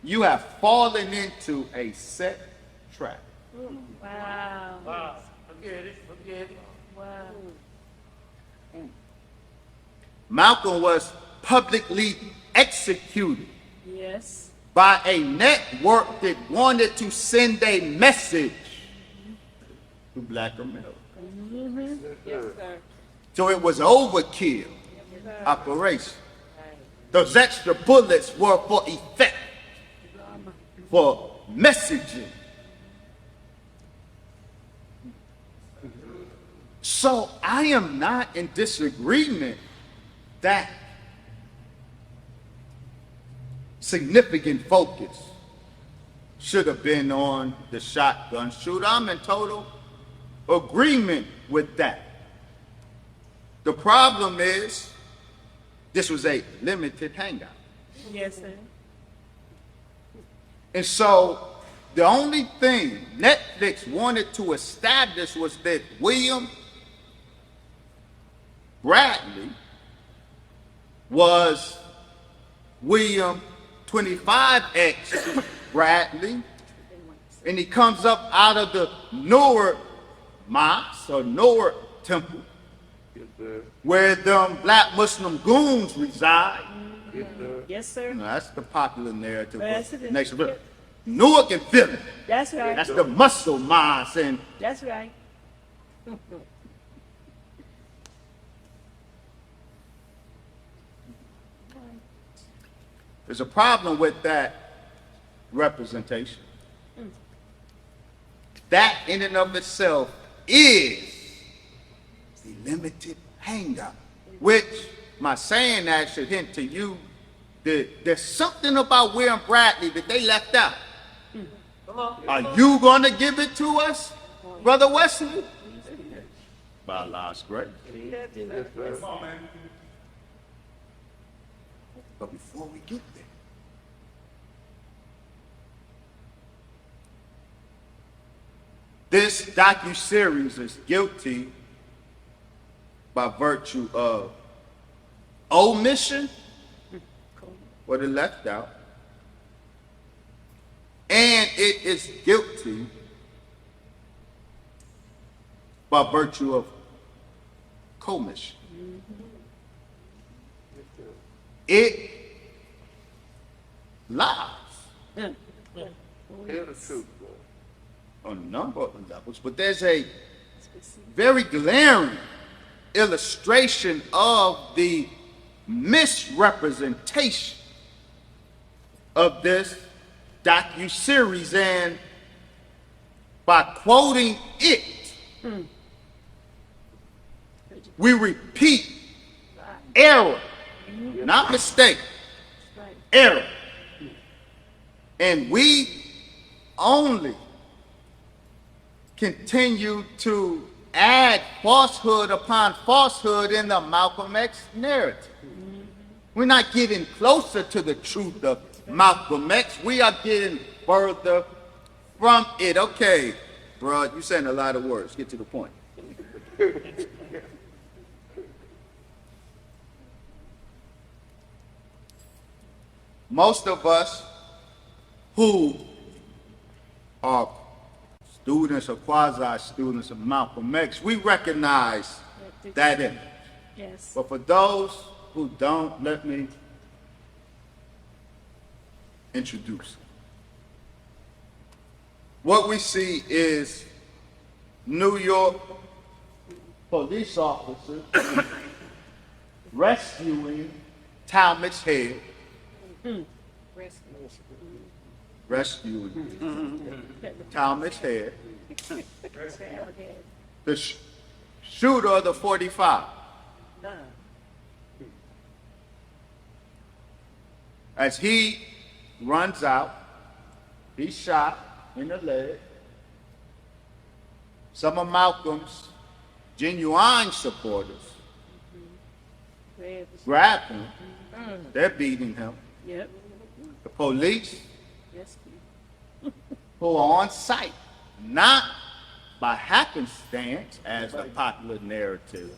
"You have fallen into a set trap." Wow. Wow. Forget it. Wow. Malcolm was publicly executed Yes. by a network that wanted to send a message to Black America. Yes, sir. So it was overkill operation. Those extra bullets were for effect, for messaging. So I am not in disagreement that significant focus should have been on the shotgun shooter. I'm in total agreement with that. The problem is this was a limited hangout. Yes, sir. And so the only thing Netflix wanted to establish was that William Bradley was William 25X Bradley, and he comes up out of the Newark mosque or Newark temple, where them black Muslim goons reside. Yes, sir. No, that's the popular narrative Yes, of it the is. nation. But Newark and Philly, That's right. that's the muscle mosque, and That's right. there's a problem with that representation. That in and of itself is the limited hangout, which my saying that should hint to you that there's something about William Bradley that they left out. Are you going to give it to us, Brother Wesley? By Allah's grace. But before we get there, this docuseries is guilty by virtue of omission, what it left out, and it is guilty by virtue of commission. It lies on a number of levels, but there's a very glaring illustration of the misrepresentation of this docuseries, and by quoting it, we repeat error, not mistake, error. And we only continue to add falsehood upon falsehood in the Malcolm X narrative. We're not getting closer to the truth of Malcolm X. We are getting further from it. Okay, bro, you're saying a lot of words. Get to the point. Most of us who are students or quasi-students of Malcolm X, we recognize that image. Yes. But for those who don't, let me introduce. what we see is New York police officers rescuing Talmadge Head, rescuing Talmadge Head, the shooter of the 45. As he runs out, he's shot in the leg. Some of Malcolm's genuine supporters grab him. They're beating him. Yep. The police, Yes. who are on site, not by happenstance, as the popular narrative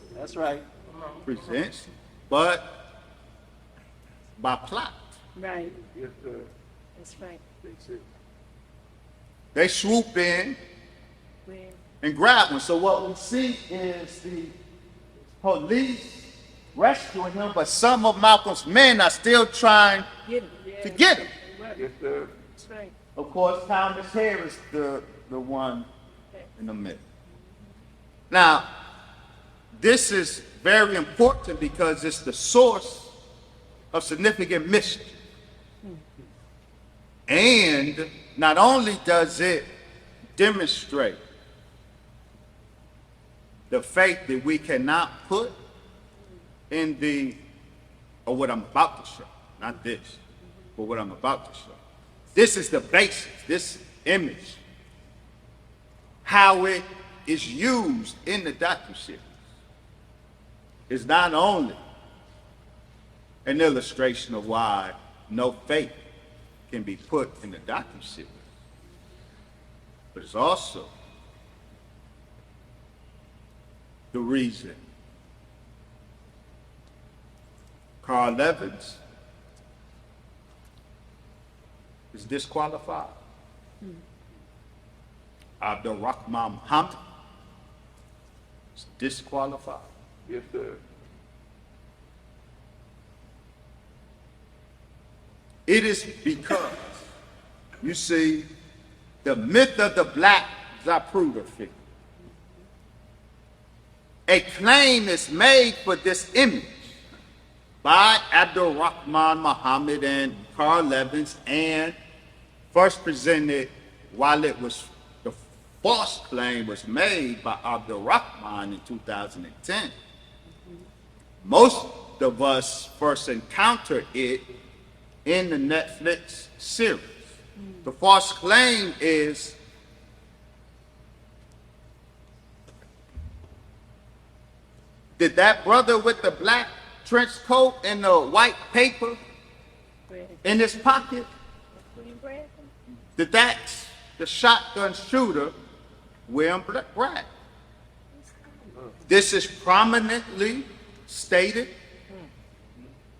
presents, but by plot. Right. That's right. They swoop in Where? and grab him. So what we see is the police rescuing him, but some of Malcolm's men are still trying Get him. Yeah. to get him. Right. That's right. Of course, Thomas Harris, the one in the middle. Now, this is very important because it's the source of significant mystery. And not only does it demonstrate the faith that we cannot put in or what I'm about to show, not this, but what I'm about to show. This is the basis, this image, how it is used in the docuseries is not only an illustration of why no faith can be put in the docuseries, but it's also the reason Carl Evans is disqualified. Abdul Rahman Muhammad is disqualified. Yes, sir. It is because, you see, the myth of the black Zapruder figure. A claim is made for this image by Abdul Rahman Muhammad and Carl Evans, and first presented while it was the false claim was made by Abdul Rahman in 2010. Most of us first encountered it in the Netflix series. The false claim is did that brother with the black trench coat and the white paper in his pocket, did that the shotgun shooter wear black? This is prominently stated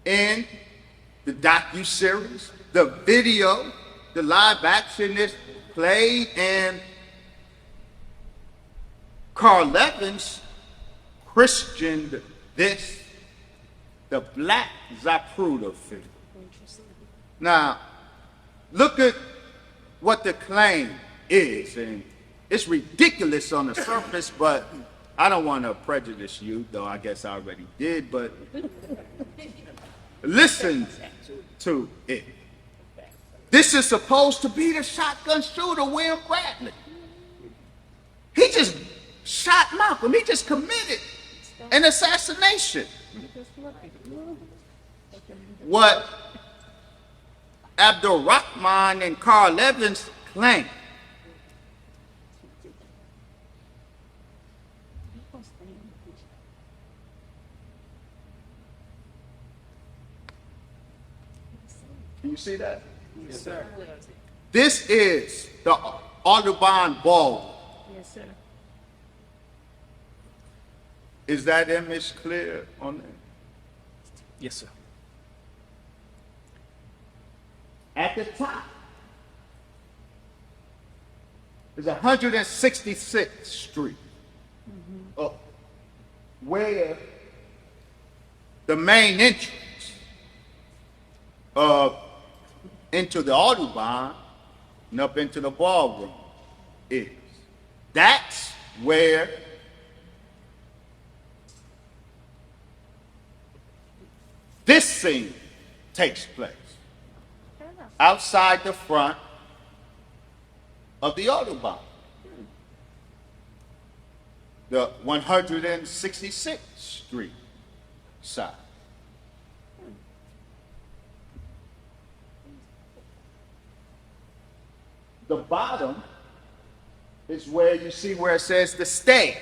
in the docuseries. The video, the live action is played, and Carl Evans christened this the black Zapruder figure. Now, look at what the claim is, and it's ridiculous on the surface, but I don't want to prejudice you, though I guess I already did, but listen to it. This is supposed to be the shotgun shooter, William Bradley. He just shot Malcolm. He just committed an assassination. What Abdul Rahman and Carl Evans claim Can you see that? Yes, sir. This is the Audubon Ball. Yes, sir. Is that image clear on there? Yes, sir. At the top is 166th Street, where the main entrance into the Audubon and up into the ballroom is. That's where this scene takes place. Outside the front of the Autobahn. The 166th Street side. The bottom is where you see where it says the stage.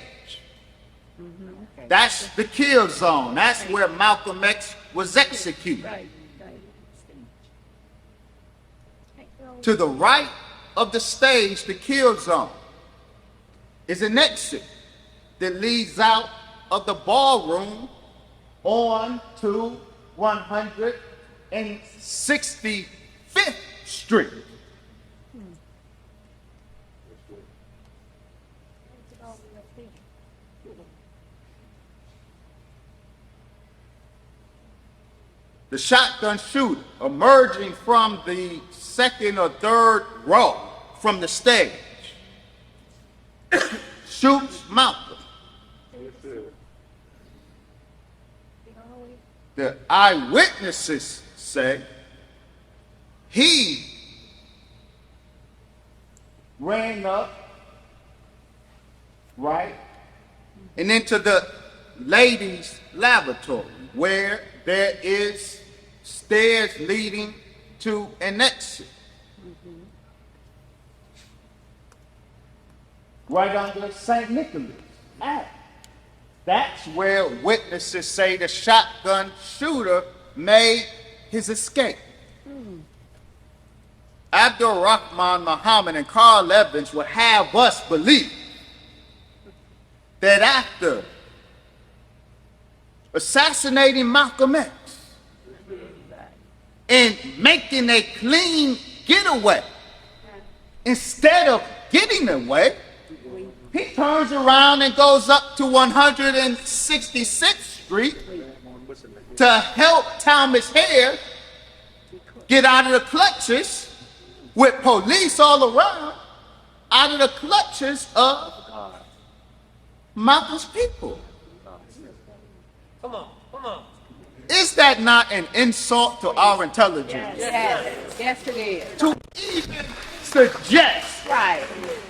That's the kill zone. That's where Malcolm X was executed. Right. To the right of the stage, the kill zone, is an exit that leads out of the ballroom on to 165th Street. The shotgun shooter emerging from the second or third row from the stage shoots Malcolm. The eyewitnesses say he ran up, right, and into the ladies' lavatory where there is stairs leading to an exit. Right under St. Nicholas Act. That's where witnesses say the shotgun shooter made his escape. Abdul Rahman Muhammad and Carl Evans would have us believe that after assassinating Malcolm X and making a clean getaway, instead of getting away, he turns around and goes up to 166th Street to help Thomas Hare get out of the clutches, with police all around, out of the clutches of Malcolm's people. Come on. Is that not an insult to our intelligence? Yes, it is. To even suggest Right.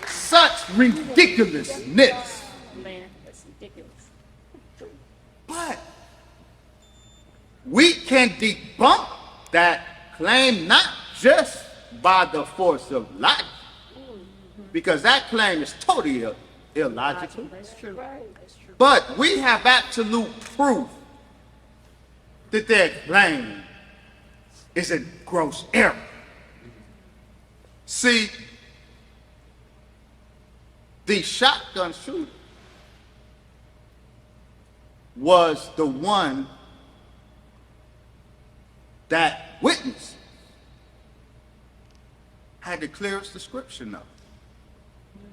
such ridiculousness. Man, that's ridiculous. But we can debunk that claim not just by the force of logic, because that claim is totally illogical, That's true. That's true. but we have absolute proof that their claim is a gross error. See, the shotgun shooter was the one that witnessed had the clearest description of it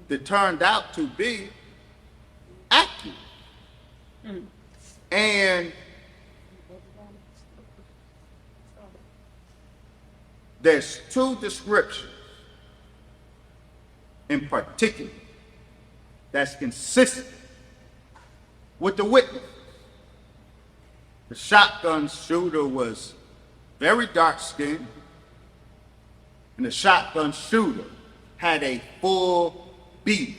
that turned out to be accurate. And there's two descriptions in particular that's consistent with the witness. The shotgun shooter was very dark-skinned, and the shotgun shooter had a full beard.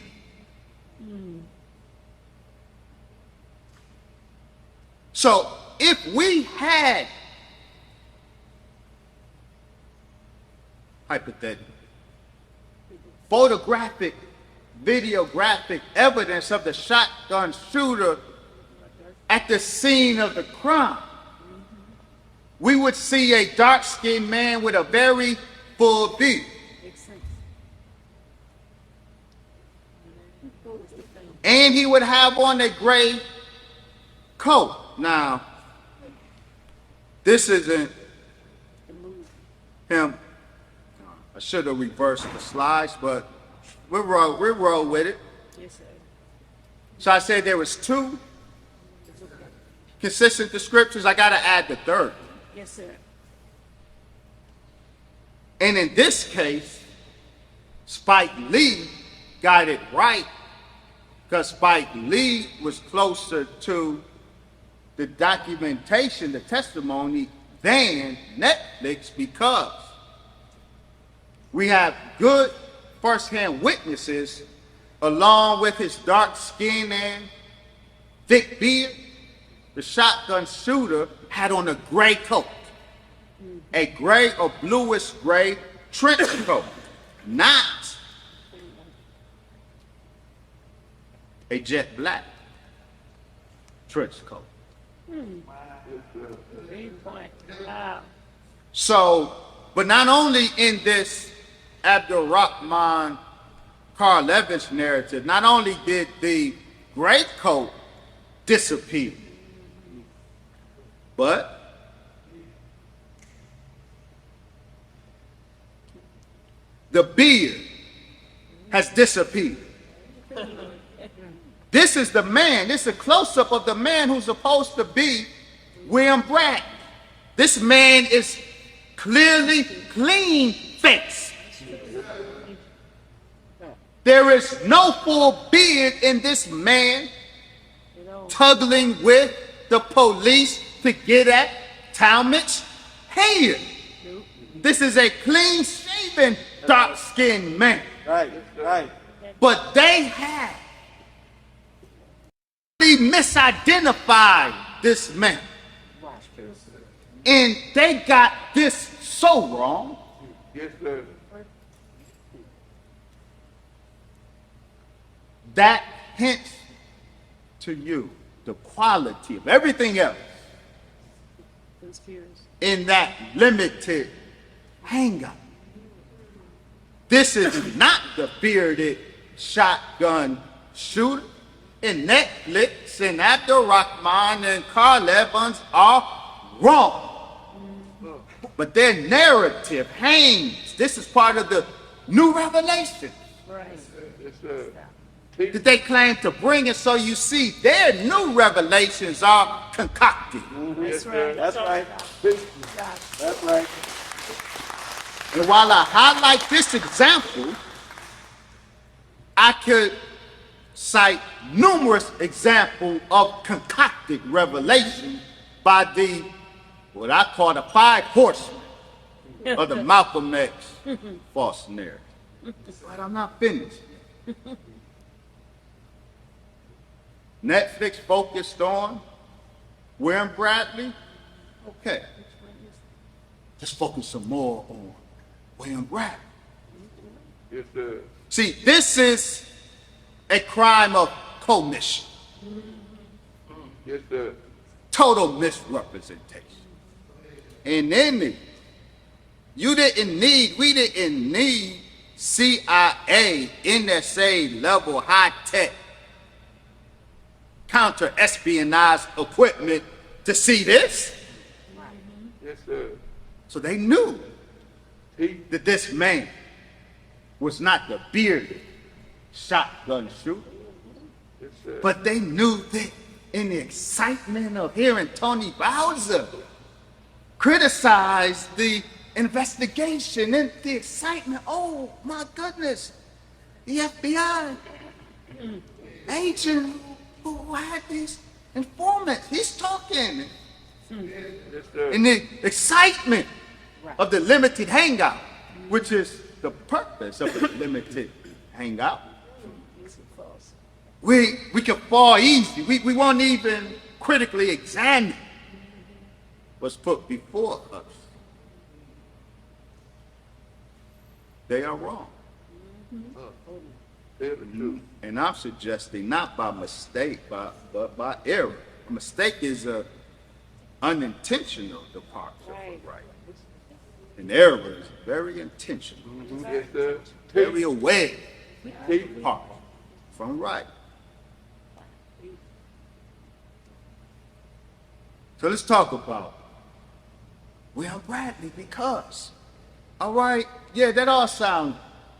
So if we had, hypothetically, photographic, videographic evidence of the shotgun shooter at the scene of the crime, we would see a dark-skinned man with a very full beard. Makes sense. And he would have on a gray coat. Now, this isn't him. I should have reversed the slides, but we'll roll with it. Yes, sir. So I said there was two consistent descriptions. I got to add the third. Yes, sir. And in this case, Spike Lee got it right because Spike Lee was closer to the documentation, the testimony, than Netflix because we have good first-hand witnesses along with his dark skin and thick beard. The shotgun shooter had on a gray coat, a gray or bluish gray trench coat, not a jet black trench coat. Great point. Wow. So, but not only in this Abdul Rahman Karlevich narrative, not only did the gray coat disappear, but the beard has disappeared. This is the man, this is a close-up of the man who's supposed to be William Bragg. This man is clearly clean-faced. There is no full beard in this man tuggling with the police to get at Talmadge's hair. This is a clean-shaven, dark-skinned man. Right. But they have misidentified this man. And they got this so wrong. Yes, sir. That hints to you the quality of everything else in that limited hangout. This is not the bearded shotgun shooter. And Netflix and Abdul Rahman and Carl Evans are wrong. But their narrative hangs. This is part of the new revelation that they claim to bring. And so you see, their new revelations are concocted. That's right. That's right. That's right. And while I highlight this example, I could cite numerous examples of concocted revelation by the, what I call the 5 horsemen of the Malcolm X false narrative. But I'm not finished. Netflix focused on William Bradley. Okay. Let's focus some more on William Bradley. Yes, sir. See, this is a crime of commission. Yes, sir. Total misrepresentation. And then we didn't need CIA, NSA level high-tech counter-espionage equipment to see this. Yes, sir. So they knew that this man was not the bearded shotgun shooter. Yes, sir. But they knew that in the excitement of hearing Tony Bowser criticize the investigation and the excitement, oh my goodness, the FBI agent who had these informants, he's talking. Yes, sir. In the excitement of the limited hangout, which is the purpose of the limited hangout, we can fall easy. We won't even critically examine what's put before us. They are wrong. Tell the truth. And I'm suggesting not by mistake, but by error. A mistake is an unintentional departure from right. An error is very intentional, Yes, sir. very aware depart from right. So let's talk about William Bradley because, all right, yeah, that all sounds,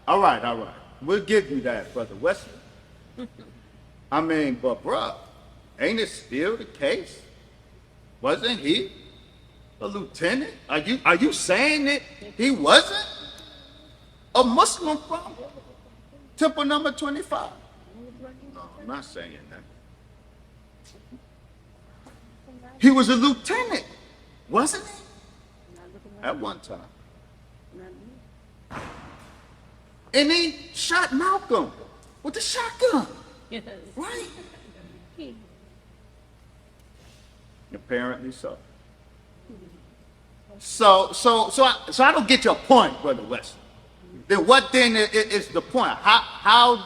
all right. We'll give you that, Brother Wesley. I mean, but bruh, ain't it still the case? Wasn't he a lieutenant? Are you saying that he wasn't a Muslim from Temple number 25. No, I'm not saying that. He was a lieutenant, wasn't he? At one time. And he shot Malcolm with a shotgun, Yes. right? Apparently so. So I don't get your point, Brother Wesley. Then what then is the point? How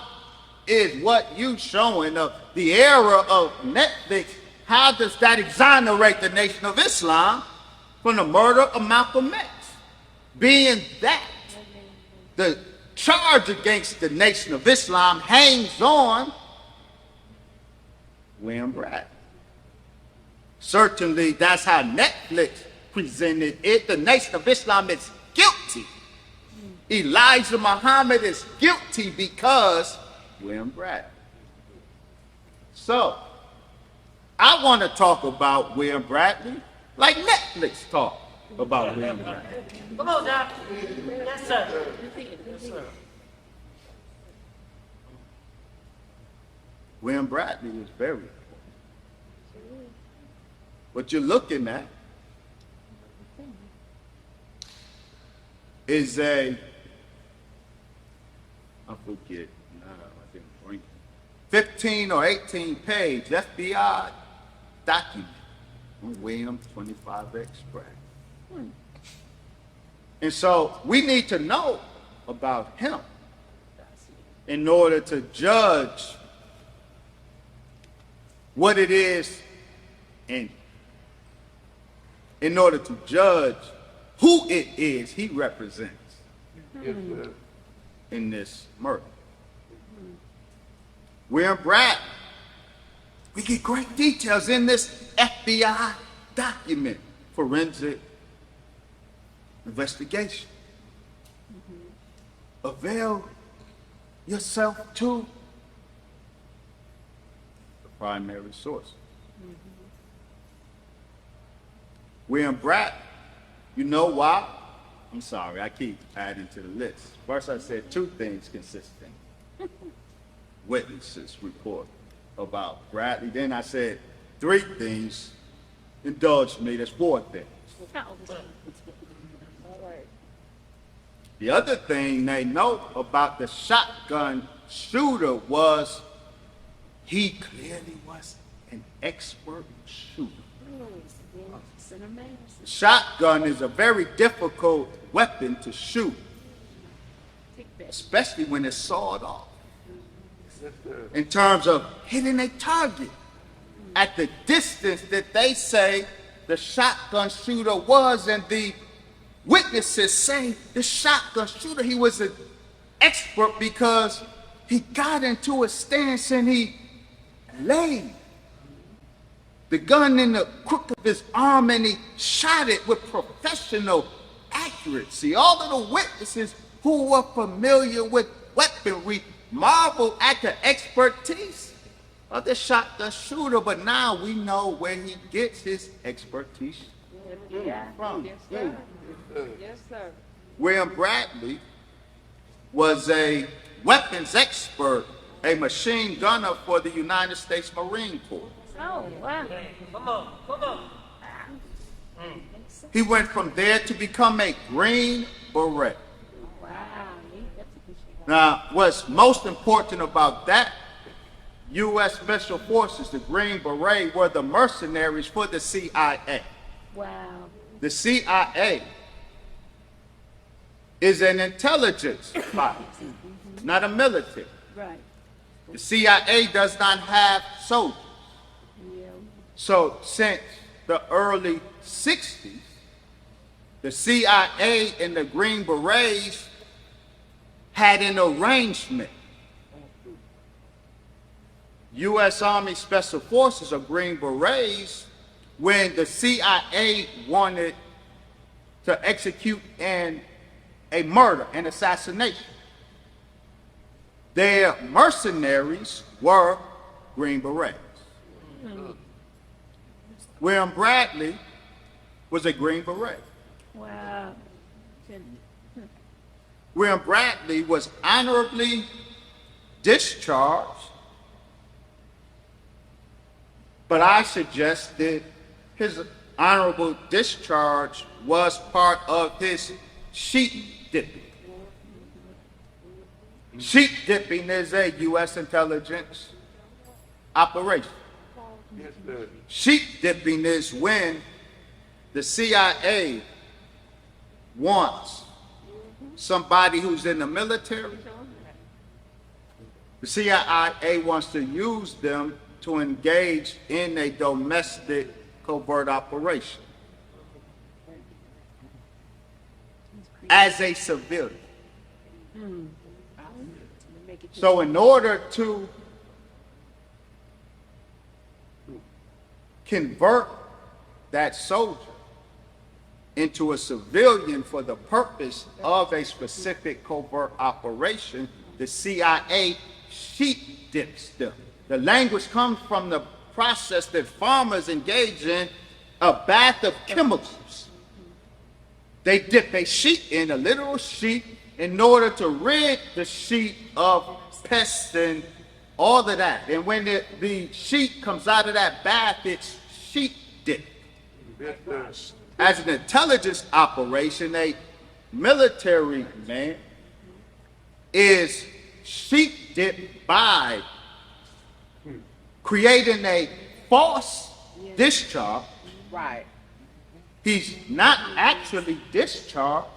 is what you showing of the era of Netflix, how does that exonerate the Nation of Islam from the murder of Malcolm X? Being that the charge against the Nation of Islam hangs on William Bradley. Certainly, that's how Netflix presented it. The Nation of Islam is guilty. Elijah Muhammad is guilty because William Bradley. So, I want to talk about William Bradley like Netflix talk about William Bradley. Come on, Doc. Yes, sir. Yes, sir. William Bradley is very important. What you're looking at is I forget, no, I didn't bring it, 15 or 18 page FBI document on William 25 Express. And so we need to know about him in order to judge what it is and in order to judge who it is he represents in this murder. William Bradley, we get great details in this FBI document, forensic investigation. Avail yourself to the primary source. William Bradley, you know why? I'm sorry, I keep adding to the list. First I said two things consistent. Witnesses report about Bradley. Then I said three things. Indulge me, there's four things. The other thing they know about the shotgun shooter was he clearly was an expert shooter. Shotgun is a very difficult weapon to shoot, especially when it's sawed off. In terms of hitting a target at the distance that they say the shotgun shooter was, and the witnesses say the shotgun shooter, he was an expert because he got into a stance and he laid the gun in the crook of his arm and he shot it with professional accuracy. All of the witnesses who were familiar with weaponry marveled at the expertise of the shotgun shooter, but now we know where he gets his expertise from. Yes, sir. Yes, sir. William Bradley was a weapons expert, a machine gunner for the United States Marine Corps. Oh, wow. Come on, come on. He went from there to become a Green Beret. Wow. Now, what's most important about that, U.S. Special Forces, the Green Beret, were the mercenaries for the CIA. Wow. The CIA is an intelligence body, not a military. Right. The CIA does not have soldiers. Yeah. So since the early 60s, the CIA and the Green Berets had an arrangement. U.S. Army Special Forces or Green Berets, when the CIA wanted to execute a murder, an assassination, their mercenaries were Green Berets. William Bradley was a Green Beret. Wow. William Bradley was honorably discharged, but I suggest that his honorable discharge was part of his sheep dipping. Sheep dipping is a U.S. intelligence operation. Sheep dipping is when the CIA wants somebody who's in the military. The CIA wants to use them to engage in a domestic covert operation as a civilian. So in order to convert that soldier into a civilian for the purpose of a specific covert operation, the CIA sheep dips them. The language comes from the process that farmers engage in, a bath of chemicals. They dip a sheep in, a literal sheep, in order to rid the sheep of pests and all of that. And when the sheep comes out of that bath, it's sheep dipped. As an intelligence operation, a military man is sheep dipped by creating a false discharge. Right. He's not actually discharged.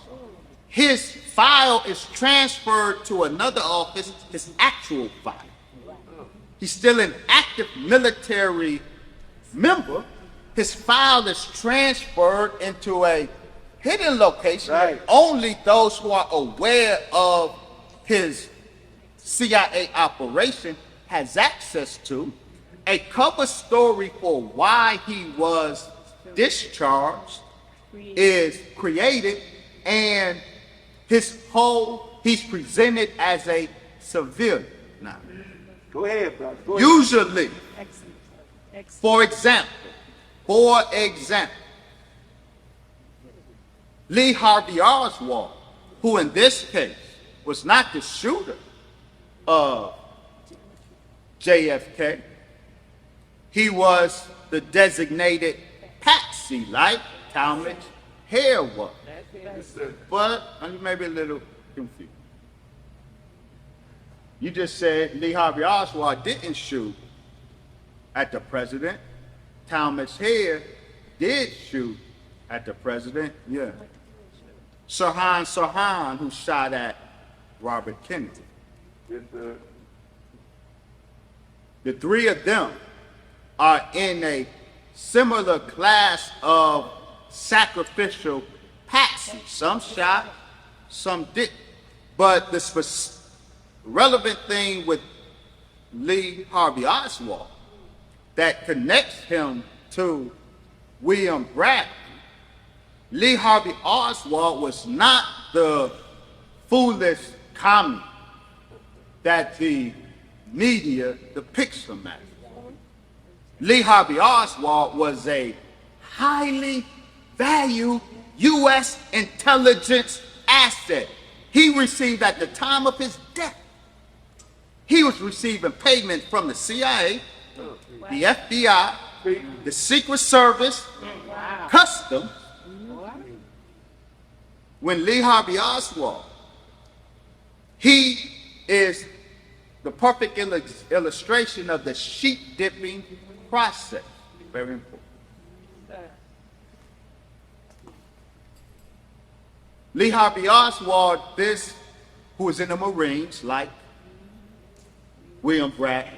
His file is transferred to another office, his actual file. He's still an active military member. His file is transferred into a hidden location that only those who are aware of his CIA operation has access to. A cover story for why he was discharged is created, and he's presented as a civilian. Now, Go ahead, brother. Go ahead. usually, Excellent. Excellent. for example, Lee Harvey Oswald, who in this case was not the shooter of JFK, he was the designated patsy, like Talmadge Hare was. But you may be a little confused. You just said Lee Harvey Oswald didn't shoot at the president. Talmadge Hare did shoot at the president, yeah. Sirhan, who shot at Robert Kennedy. The three of them are in a similar class of sacrificial patsies. Some shot, some didn't. But the relevant thing with Lee Harvey Oswald that connects him to William Bradley, Lee Harvey Oswald was not the foolish commie that the media depicts him as. Lee Harvey Oswald was a highly valued U.S. intelligence asset. He received, at the time of his death, he was receiving payment from the CIA, the FBI, the Secret Service, Customs. When Lee Harvey Oswald, he is the perfect illustration of the sheep dipping process. Very important. Lee Harvey Oswald, who was in the Marines, like William Bradley,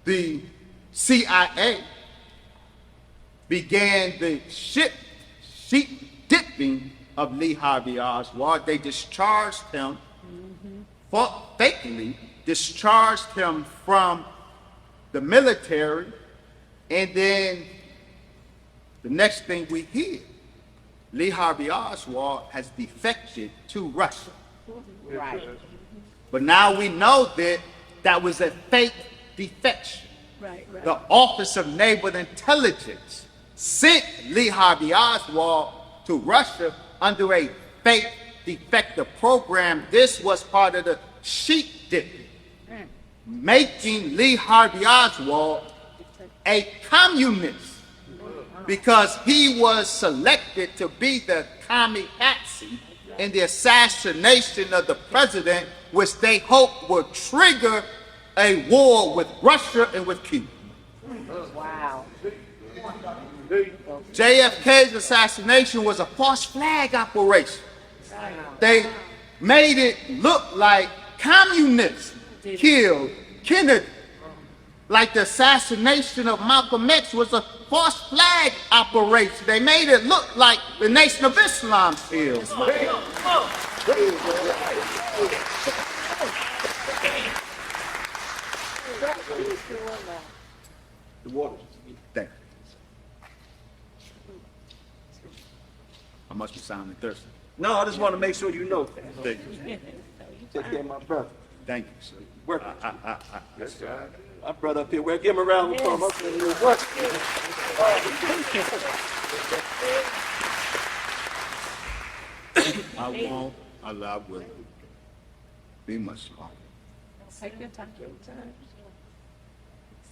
the CIA began the sheep dipping of Lee Harvey Oswald. They discharged him, fakely discharged him from the military, and then the next thing we hear, Lee Harvey Oswald has defected to Russia. Right. But now we know that that was a fake defection. Right, right. The Office of Naval Intelligence sent Lee Harvey Oswald to Russia under a fake defector program. This was part of the sheep dipping, making Lee Harvey Oswald a communist because he was selected to be the kamikaze in the assassination of the president, which they hoped would trigger a war with Russia and with Cuba. Wow. JFK's assassination was a false flag operation. They made it look like communists killed Kennedy, like the assassination of Malcolm X was a false flag operation. They made it look like the Nation of Islam killed. The water. Thank you. I must be sounding thirsty. No, I just want to make sure you know that. Thank you. Take care of my brother. Thank you, sir. Work. Yes, sir. My brother up here. Well, give him a round of applause. Work. I won't allow will be much longer. Take your time. It's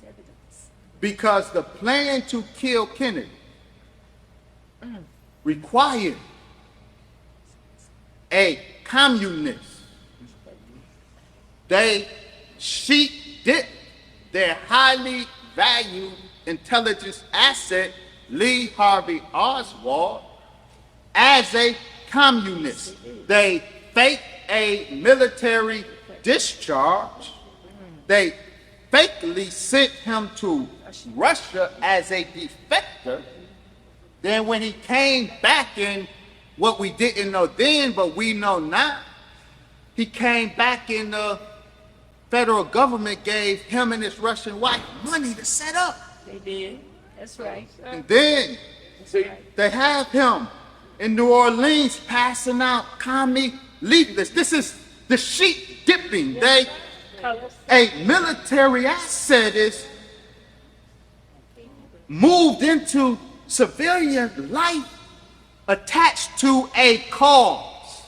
evidence. Because the plan to kill Kennedy required a communist. They sheep dipped their highly valued intelligence asset, Lee Harvey Oswald, as a communist. They faked a military discharge. They fakely sent him to Russia as a defector. Then when he came back in, what we didn't know then, but we know now, he came back in the federal government gave him and his Russian wife money to set up. They did. That's right. And then they have him in New Orleans passing out commie leaflets. This is the sheep dipping. A military asset is moved into civilian life attached to a cause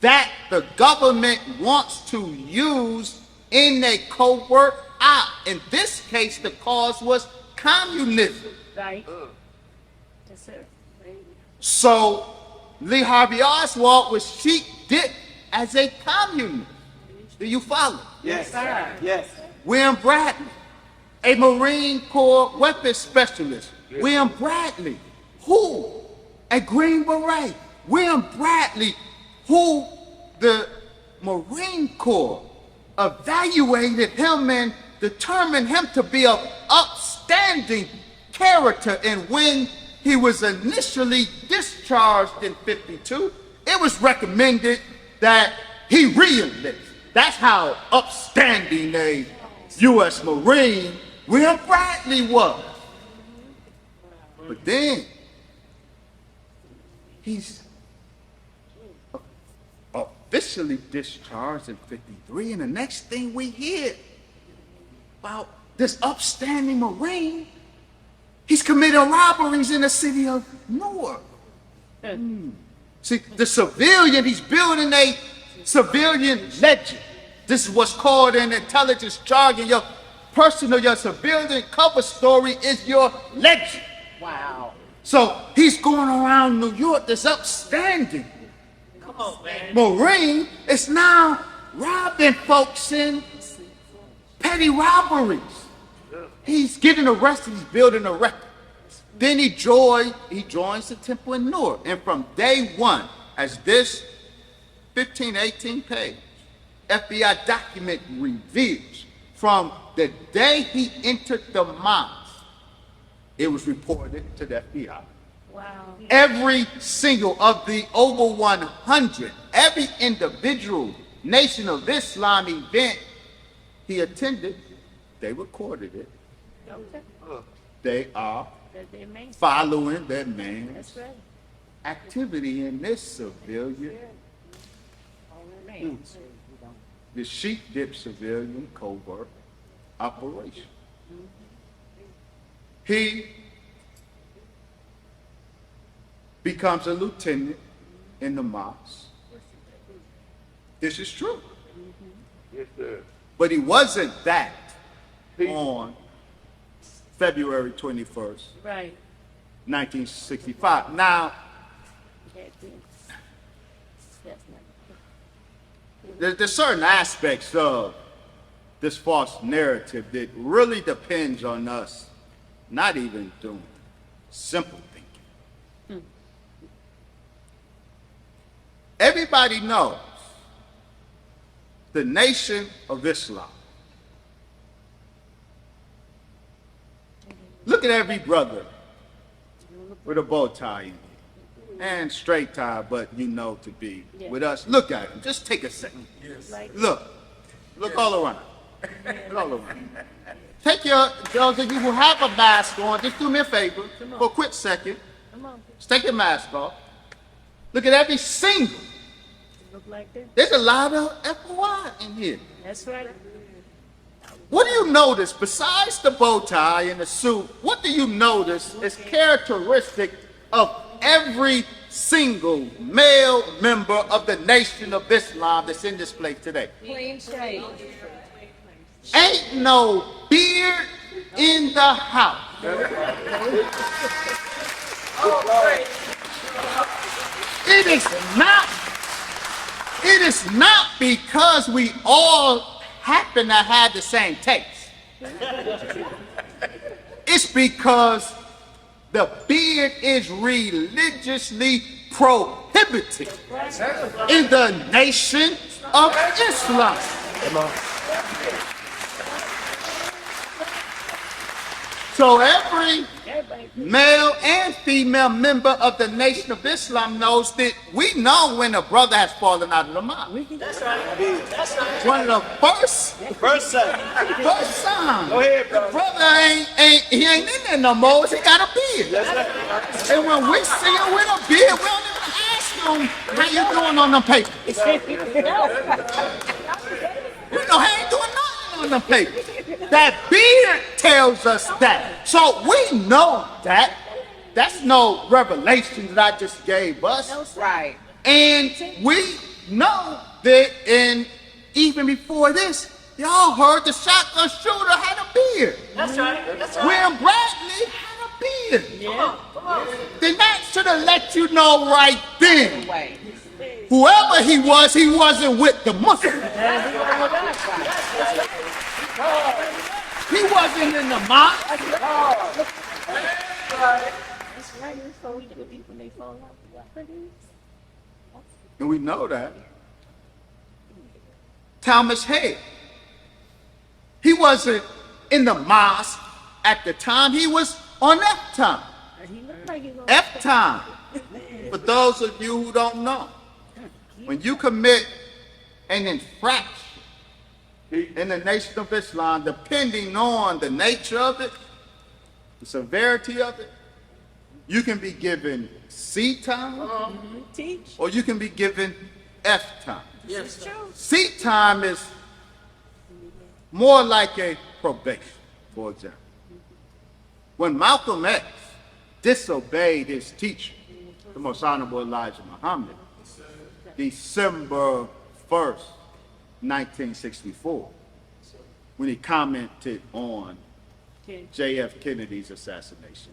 that the government wants to use in a covert act. In this case, the cause was communism. Right. Yes, sir. So Lee Harvey Oswald was sheep dipped as a communist. Do you follow? Yes. Yes. William Bradley, a Marine Corps weapons specialist. William Bradley, who? A Green Beret. William Bradley, who the Marine Corps evaluated him and determined him to be an upstanding character. And when he was initially discharged in '52, it was recommended that he re-enlist. That's how upstanding a U.S. Marine William Bradley was. But then he's officially discharged in '53, and the next thing we hear about this upstanding Marine, he's committing robberies in the city of Newark. See, the civilian, he's building a civilian legend. This is what's called in intelligence jargon. Your personal, your civilian cover story is your legend. Wow. So he's going around New York, this upstanding Come on, man. Marine is now robbing folks in petty robberies. He's getting arrested, he's building a record. Then he joins the temple in Newark. And from day one, as this 15, 18 page FBI document reveals, from the day he entered the mosque, it was reported to the FBI. Wow. Every single of the over 100, every individual Nation of Islam event he attended, they recorded it. Okay. They are They may. following their man's That's right. activity in this civilian, Man. the sheep dip civilian covert operation. He becomes a lieutenant in the mosque. This is true. Yes, sir. But he wasn't that on February 21st, Right. 1965. Now, That's not. there's certain aspects of this false narrative that really depends on us not even doing simple thinking. Everybody knows the Nation of Islam. Look at every brother with a bow tie in here and straight tie, but you know to be with us. Look at him. Just take a second. Look all around. Look all around. Take those of you who have a mask on, just do me a favor for a quick second. Just take your mask off. Look at every single. Look like that. There's a lot of FOI in here. That's right. What do you notice, besides the bow tie and the suit, what do you notice is characteristic of every single male member of the Nation of Islam that's in this place today? Clean shave. Ain't no beard in the house. It is not because we all happen to have the same taste. It's because the beard is religiously prohibited in the Nation of Islam. So every male and female member of the Nation of Islam knows that we know when a brother has fallen out of the mosque. That's right. That's right. One of the first signs. Go ahead, the brother ain't in there no more. He got a beard. That's right. And when we see him with a beard, we don't even ask him how you doing on the paper. You know, he ain't doing nothing on the paper. That beard tells us that. So we know that. That's no revelation that I just gave us. Right. And we know that, and even before this, y'all heard the shotgun shooter had a beard. That's right. That's right. William Bradley had a beard. Come on. Then that should have let you know right then. Way. Whoever he wasn't with the Muslims. He wasn't in the mosque. That's right. So we do it when they fall out. And we know that. Thomas Hale. He wasn't in the mosque at the time. He was on F time. He looked like he was. F time. For those of you who don't know, when you commit an infraction in the Nation of Islam, depending on the nature of it, the severity of it, you can be given C time Teach. or you can be given F time. Yes, True. C time is more like a probation, for example. When Malcolm X disobeyed his teacher, the most honorable Elijah Muhammad, December 1st, 1964, when he commented on J.F. Kennedy's assassination.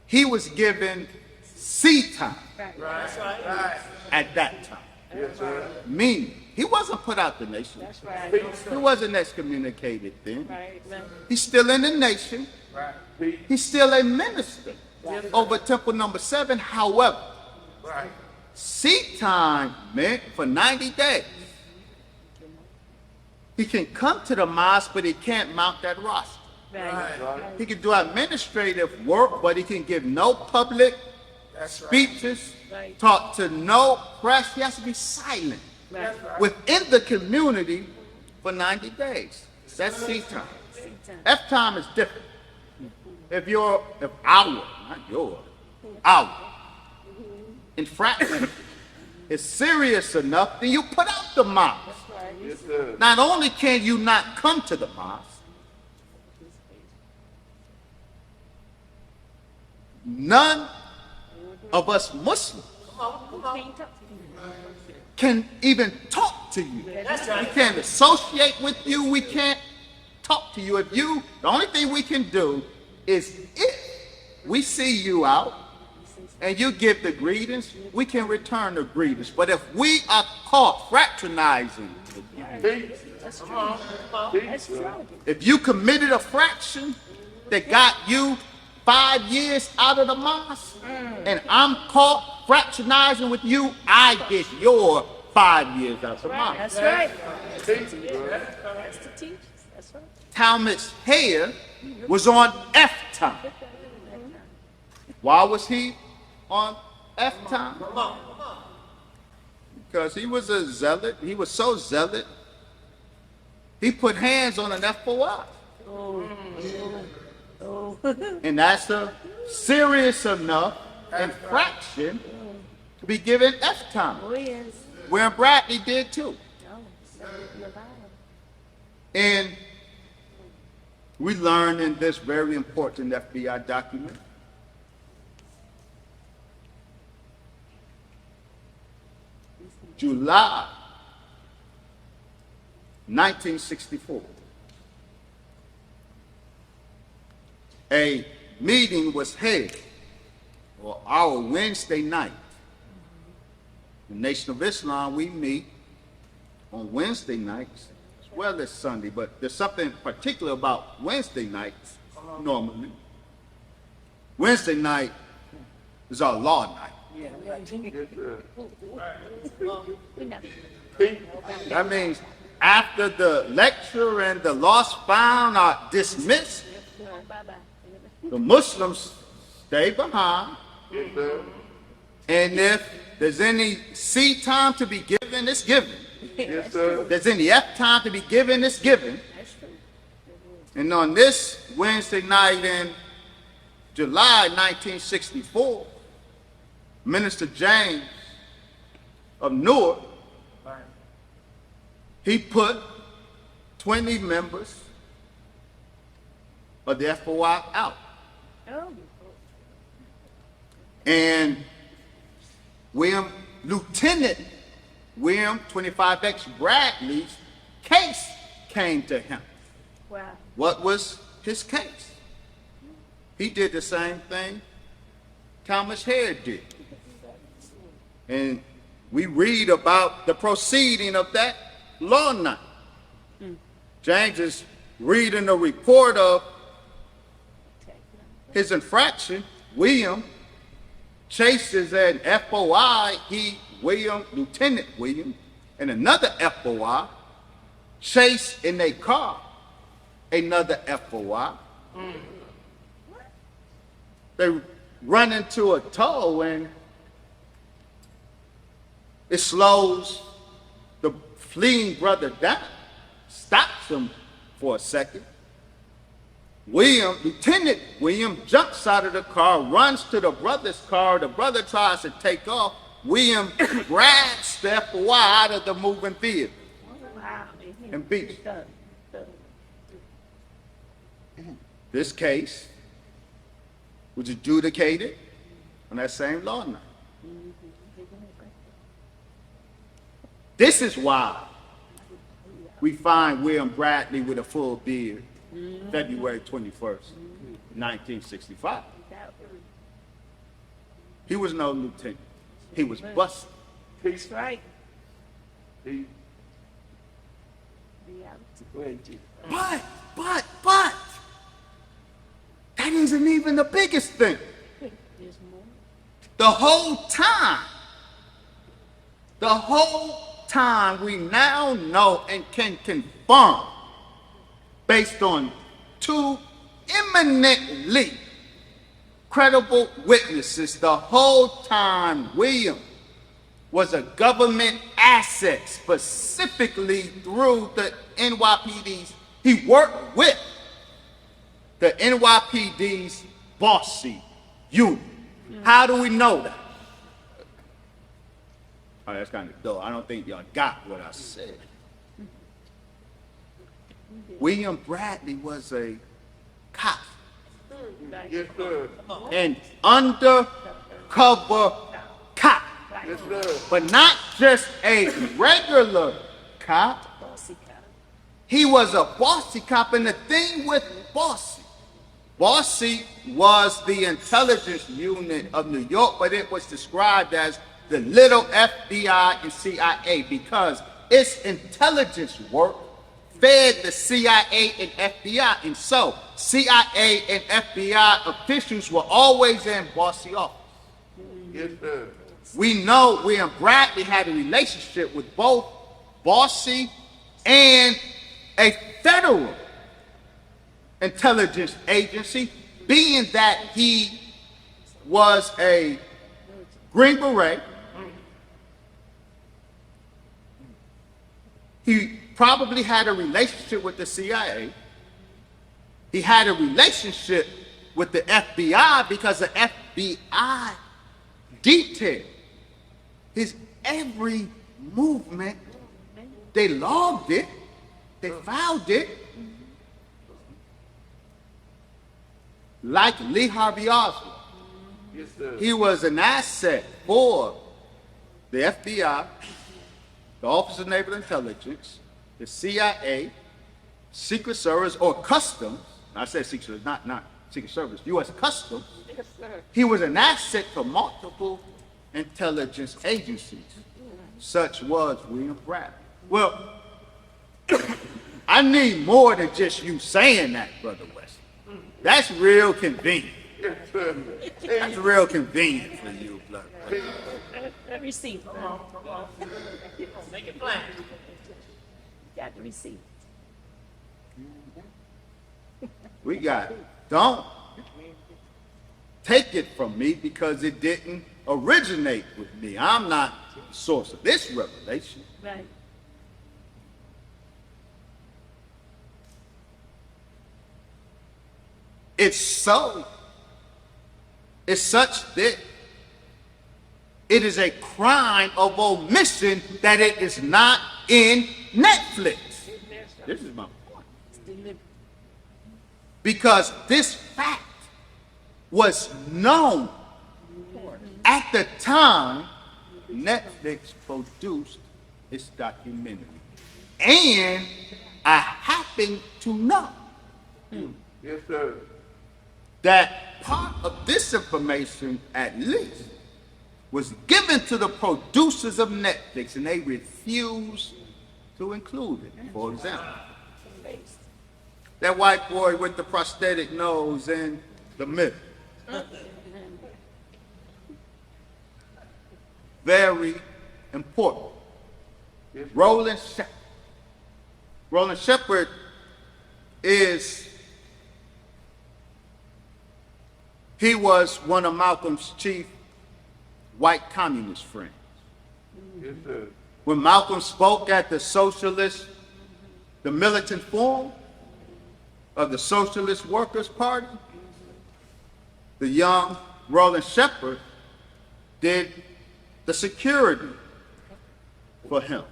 He was given C time That's right. at that time. Yes, sir. Meaning, he wasn't put out the nation. That's right. He wasn't excommunicated then. Right. He's still in the nation. He's still a minister over Temple number 7. However, seat time meant for 90 days. He can come to the mosque, but he can't mount that roster. Right. He can do administrative work, but he can give no public speeches, Right. talk to no press. He has to be silent Right. within the community for 90 days. That's C time. F time is different. If our infraction is serious enough, then you put out the mosque. Yes, sir. Not only can you not come to the mosque, none of us Muslims can even talk to you. That's We right. can't associate with you. We can't talk to you. The only thing we can do is if we see you out and you give the greetings, we can return the greetings. But if we are caught fraternizing, That's true. That's true. if you committed a fraction that got you 5 years out of the mosque, and I'm caught fraternizing with you, I get your 5 years out of the mosque. That's right. That's the teachers. That's right. Talmud's hair was on F time. Why was he on F time? Because he was a zealot. He was so zealot, he put hands on an FOI. And that's a serious enough infraction to be given F time. Oh, yes. Where Bradley did too. No, you're right. And we learn in this very important FBI document July 1964. A meeting was held on our Wednesday night. The Nation of Islam, we meet on Wednesday nights as well as Sunday, but there's something particular about Wednesday nights normally. Wednesday night is our law night. That means after the lecture and the lost found are dismissed, the Muslims stay behind. And if there's any C time to be given, it's given. Yes, sir. If there's any F time to be given, it's given. And on this Wednesday night in July 1964, Minister James of Newark, he put 20 members of the FOI out. Oh, And Lieutenant William 25X Bradley's case came to him. wow. What was his case? He did the same thing Thomas Hare did. And we read about the proceeding of that law night. James is reading a report of his infraction. William chases an FOI, Lieutenant William, and another FOI chase in a car another FOI. They run into a tow and it slows the fleeing brother down, stops him for a second. Lieutenant William jumps out of the car, runs to the brother's car. The brother tries to take off. William grabs the FOI out of the moving vehicle Wow. and beats him. Done. This case was adjudicated on that same law night. This is why we find William Bradley with a full beard February 21st, 1965. He was no lieutenant. He was busted. That's right. He, Reality. But, that isn't even the biggest thing. There's more. The whole time we now know and can confirm based on two eminently credible witnesses, the whole time William was a government asset, specifically through the NYPD's. He worked with the NYPD's bossy unit. How do we know that? Oh, that's kind of dull. I don't think y'all got what I said. William Bradley was a cop, yes, sir. an undercover cop, Yes, sir. but not just a regular cop. Bossy cop. He was a bossy cop, and the thing with Bossy was the intelligence unit of New York, but it was described as the little FBI and CIA because its intelligence work fed the CIA and FBI, and so CIA and FBI officials were always in Bossy office. Yes, sir. We know William Bradley had a relationship with both Bossy and a federal intelligence agency, being that he was a Green Beret. He probably had a relationship with the CIA. He had a relationship with the FBI because the FBI detailed his every movement. They logged it. They filed it. Like Lee Harvey Oswald, Yes, sir. he was an asset for the FBI, the Office of Naval Intelligence, the CIA, Secret Service, or Customs. I said Secret Service, not Secret Service, U.S. Customs. Yes, sir. He was an asset for multiple intelligence agencies. Such was William Bradley. Well, I need more than just you saying that, Brother Wesley. That's real convenient. Yes, sir. That's real convenient for you, Brother. The receipt. Come on. Make it plain. Got the receipt. We got it. Don't take it from me because it didn't originate with me. I'm not the source of this revelation. Right. It's so. It's such that it is a crime of omission that it is not in Netflix. This is my point. It's deliberate. Because this fact was known at the time Netflix produced its documentary. And I happen to know Yes, sir. that part of this information, at least, was given to the producers of Netflix, and they refused to include it. For example, that white boy with the prosthetic nose in the middle. Very important. Roland Shepard. Roland Shepard he was one of Malcolm's chief white communist friends. Yes, sir. When Malcolm spoke at the militant forum of the Socialist Workers' Party, the young Roland Shepard did the security for him.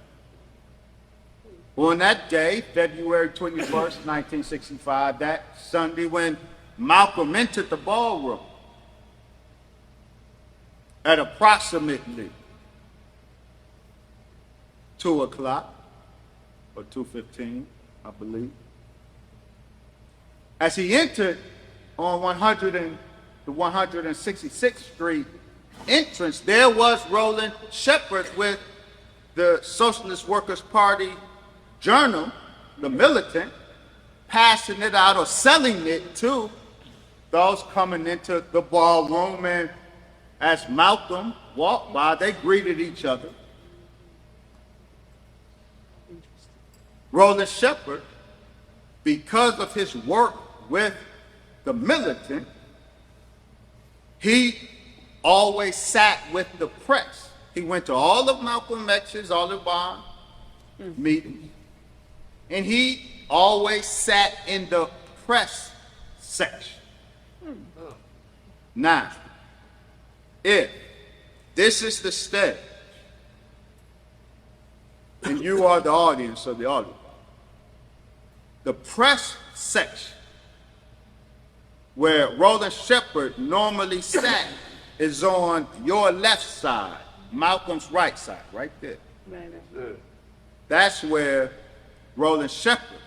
On that day, February 21st, 1965, that Sunday when Malcolm entered the ballroom at approximately 2 o'clock or 2:15, I believe. As he entered on the 166th Street entrance, there was Roland Shepard with the Socialist Workers' Party Journal, the Militant, passing it out or selling it to those coming into the ballroom. And as Malcolm walked by, they greeted each other. Roland Shepard, because of his work with the Militant, he always sat with the press. He went to all of Malcolm X's, all of Bond meetings, and he always sat in the press section. Now, if this is the stage, and you are the audience of the audience, the press section where Roland Shepard normally sat is on your left side Malcolm's right side, right there. Right. sir. That's where Roland Shepherd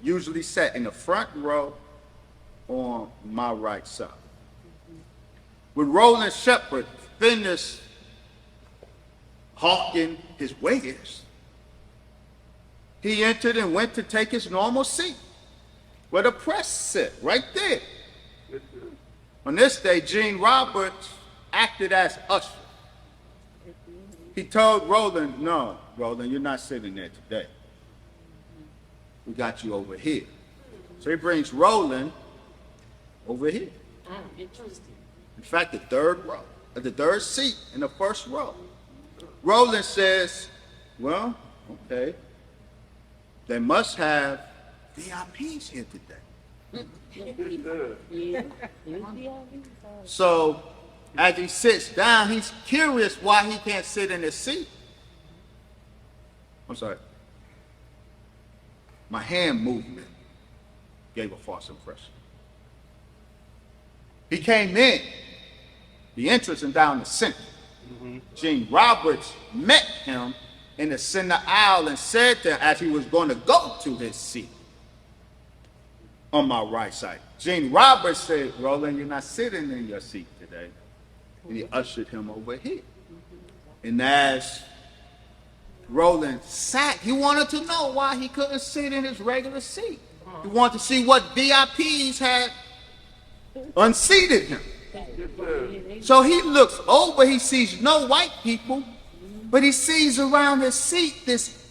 usually sat, in the front row on my right side. When Roland Shepherd finished hawking his wares, he entered and went to take his normal seat where the press sit, right there. Yes, sir. On this day, Gene Roberts acted as usher. He told Roland, no, Roland, you're not sitting there today. We got you over here. So he brings Roland over here. Interesting. In fact, the third seat in the first row. Roland says, well, okay, they must have VIPs here today. Yes, sir. Yeah. So as he sits down, he's curious why he can't sit in his seat. I'm sorry. My hand movement gave a false impression. He came in, the entrance and down the center. Gene Roberts met him in the center aisle and said to him as he was going to go to his seat on my right side. Gene Roberts said, Roland, you're not sitting in your seat today. And he ushered him over here. And as Roland sat, he wanted to know why he couldn't sit in his regular seat. He wanted to see what VIPs had unseated him. Yes, sir. So he looks over, he sees no white people, but he sees around his seat this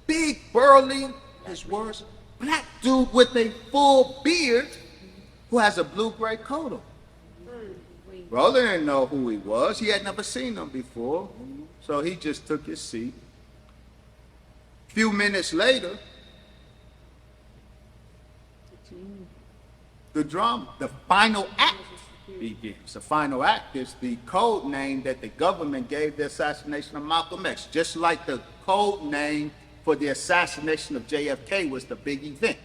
big, burly, his words, black dude with a full beard who has a blue-gray coat on. Roland didn't know who he was. He had never seen him before, so he just took his seat. A few minutes later, the final act begins. The final act is the code name that the government gave the assassination of Malcolm X, just like the code name for the assassination of JFK was the big event.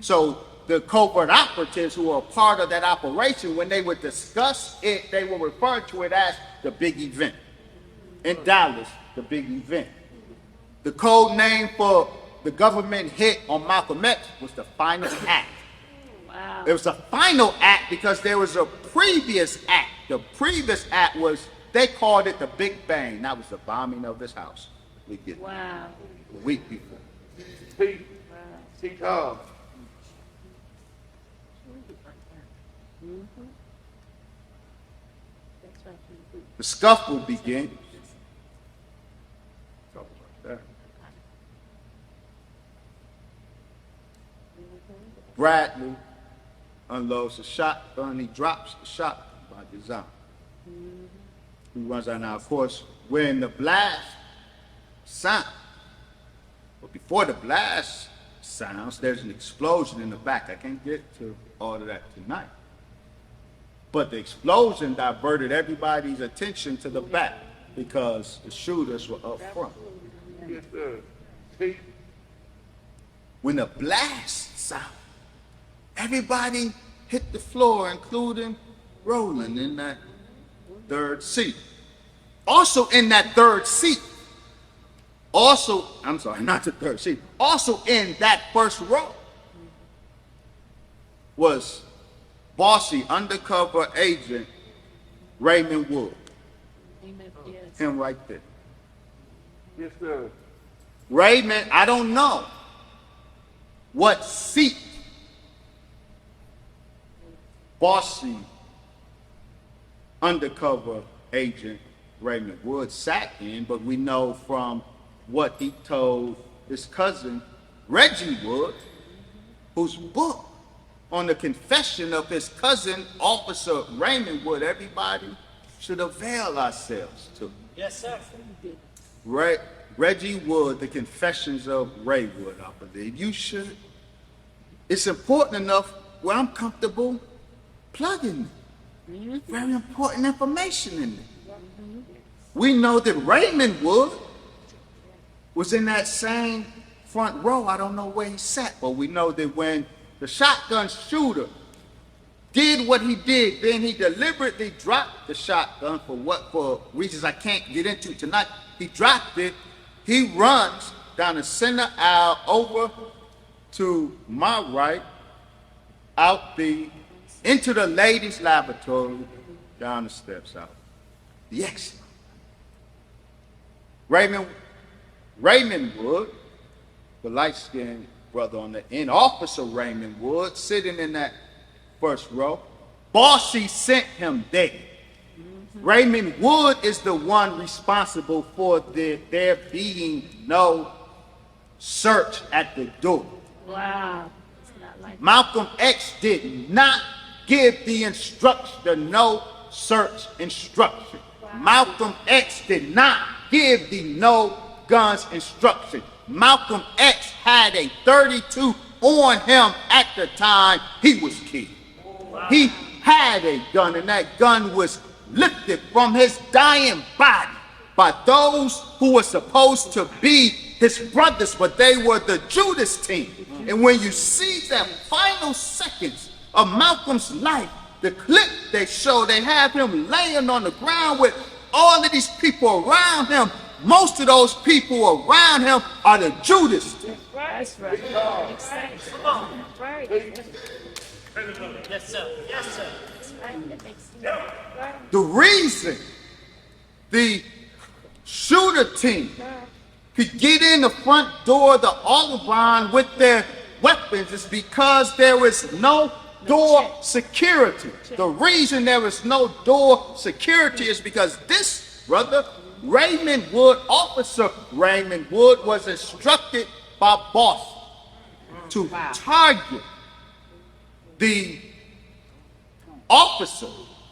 So the covert operatives who were a part of that operation, when they would discuss it, they would refer to it as the big event. In Dallas, the big event. The code name for the government hit on Malcolm X was the final act. Wow. It was a final act because there was a previous act. The previous act was, they called it the Big Bang. That was the bombing of his house. We get Wow. a week before. T. Tom. That's right. The scuffle begins. Talk about that. Bradley unloads the shotgun. He drops the shotgun by design. He runs out. Now, of course, when the blast sounds, but before the blast sounds, there's an explosion in the back. I can't get to all of that tonight. But the explosion diverted everybody's attention to the back because the shooters were up front. Yes, sir. T. When the blast sounded, everybody hit the floor, including Roland in that third seat. Also in that third seat, I'm sorry, not the third seat, also in that first row was bossy undercover agent Raymond Wood. Amen. Yes. Him right there. Yes, sir. Raymond, I don't know what seat bossy undercover agent Raymond Wood sat in, but we know from what he told his cousin Reggie Wood, whose book on the confession of his cousin, Officer Raymond Wood, everybody should avail ourselves to. Yes, sir. Reggie Wood, The Confessions of Ray Wood, I believe. You should. It's important enough where I'm comfortable plugging it. Very important information in there. We know that Raymond Wood was in that same front row. I don't know where he sat, but we know that when the shotgun shooter did what he did. Then he deliberately dropped the shotgun for reasons I can't get into tonight. He dropped it. He runs down the center aisle over to my right, into the ladies' lavatory, down the steps out. The exit. Raymond Wood, the light-skinned brother on the end, Officer Raymond Wood, sitting in that first row. Bossy sent him there. Raymond Wood is the one responsible for there being no search at the door. Wow. It's not like Malcolm X did not give the no search instruction. Malcolm X did not give the no guns instruction. Malcolm X had a 32 on him at the time he was killed. He had a gun, and that gun was lifted from his dying body by those who were supposed to be his brothers, but they were the Judas team. And when you see that final seconds of Malcolm's life, the clip they show, they have him laying on the ground with all of these people around him. Most of those people around him are the Judas team. that's right. Makes sense. That's right. Yes, sir. Yes, sir. That's right. That makes sense. Right. The reason the shooter team could get in the front door of the Audubon with their weapons is because there is no door security. The reason there is no door security is because this brother, Raymond Wood, Officer Raymond Wood, was instructed by boss to target the officer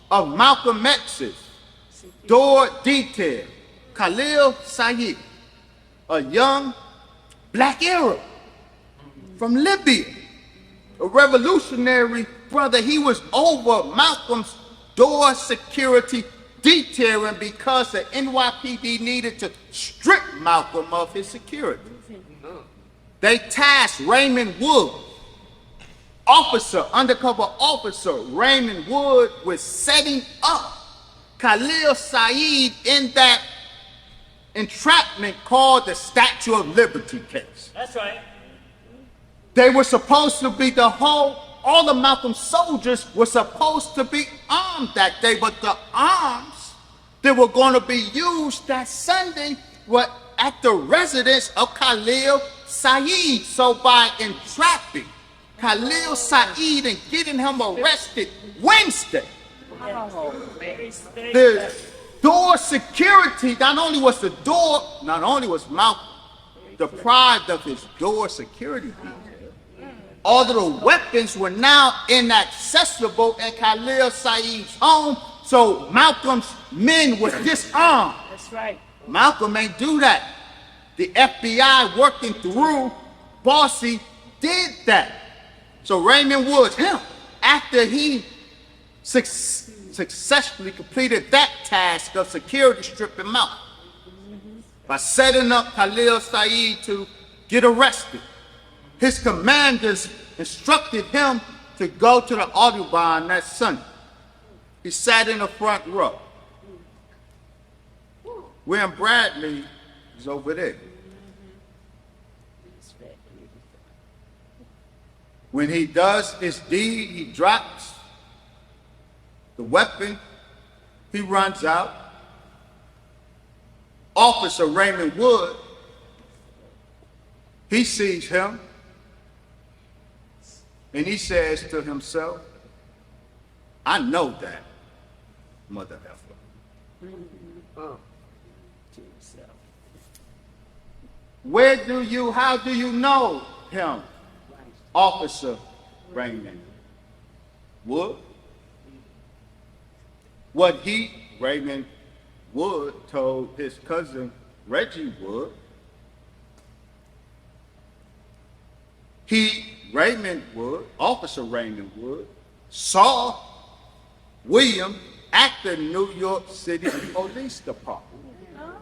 of Malcolm X's door detail, Khalil Saeed, a young black Arab from Libya, a revolutionary brother. He was over Malcolm's door security detailing because the NYPD needed to strip Malcolm of his security. They tasked Raymond Wood, undercover officer Raymond Wood, with setting up Khalil Saeed in that entrapment called the Statue of Liberty case. That's right. They were supposed to be all of Malcolm's soldiers were supposed to be armed that day, but the arms that were going to be used that Sunday were at the residence of Khalil Saeed. So by entrapping Khalil Saeed and getting him arrested Wednesday, the door security, not only was Malcolm deprived of his door security detail, all of the weapons were now inaccessible in Khalil Saeed's home, so Malcolm's men were disarmed. That's right. Malcolm ain't do that. The FBI working through Bossy did that. So Raymond Woods, after he successfully completed that task of security stripping Malcolm by setting up Khalil Saeed to get arrested, his commanders instructed him to go to the Audubon that Sunday. He sat in the front row. William Bradley is over there. When he does his deed, he drops the weapon, he runs out. Officer Raymond Wood, he sees him, and he says to himself, I know that mother effer. How do you know him, Officer Raymond Wood? What Raymond Wood, told his cousin Reggie Wood, Raymond Wood, Officer Raymond Wood, saw William at the New York City Police Department.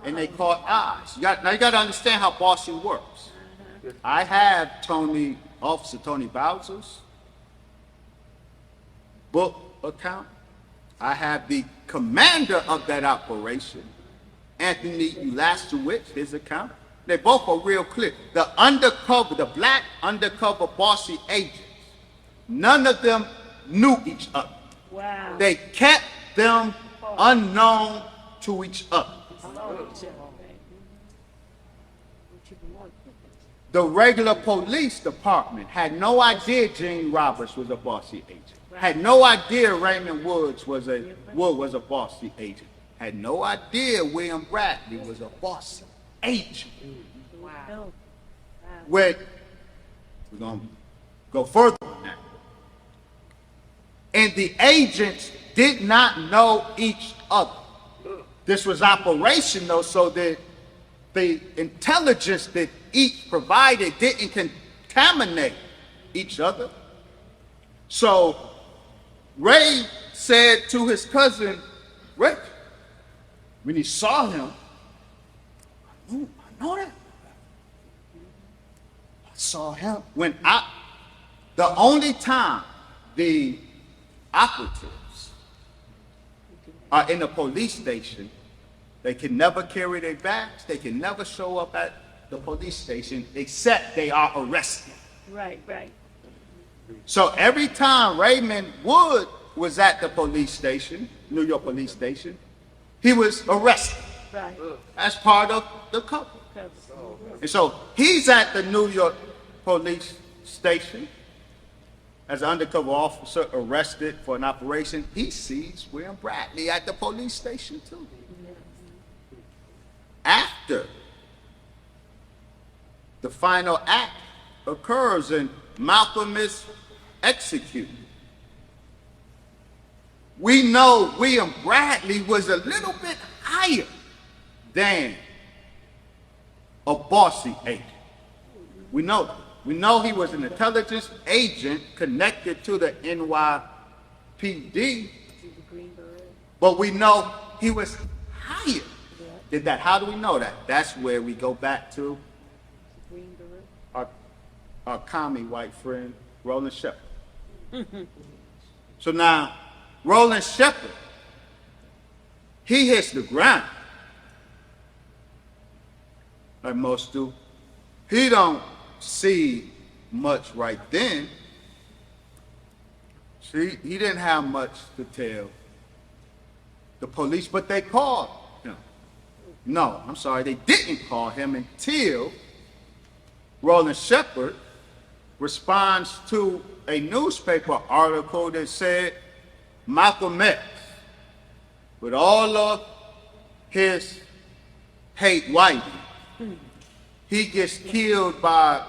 And they caught eyes. Now you got to understand how Bossy works. I have Officer Tony Bowser's book account. I have the commander of that operation, Anthony Ulasewicz, his account. They both are real clear. The black undercover bossy agents, none of them knew each other. Wow. They kept them unknown to each other. The regular police department had no idea Gene Roberts was a bossy agent. Had no idea Raymond Wood was a bossy agent. Had no idea William Bradley was a bossy agent. Wow. We're going to go further than that. And the agents did not know each other. This was operational so that the intelligence that each provided didn't contaminate each other. So Ray said to his cousin, Rick, when he saw him, I know that. I saw him. The only time the operatives are in a police station, they can never carry their bags, they can never show up at the police station except they are arrested. Right. So every time Raymond Wood was at the police station, New York police station, he was arrested Right. as part of the couple. And so he's at the New York police station as an undercover officer arrested for an operation. He sees William Bradley at the police station too. After the final act occurs and Malcolm is executed, we know William Bradley was a little bit higher than a bossy agent. We know that. We know he was an intelligence agent connected to the NYPD, but we know he was higher than that. How do we know that? That's where we go back to our commie white friend, Roland Shepard. So now, Roland Shepard, he hits the ground like most do. He don't see much right then. See, he didn't have much to tell the police, but they called him. No, I'm sorry, they didn't call him until Roland Shepard responds to a newspaper article that said Malcolm X, with all of his hate white, he gets killed by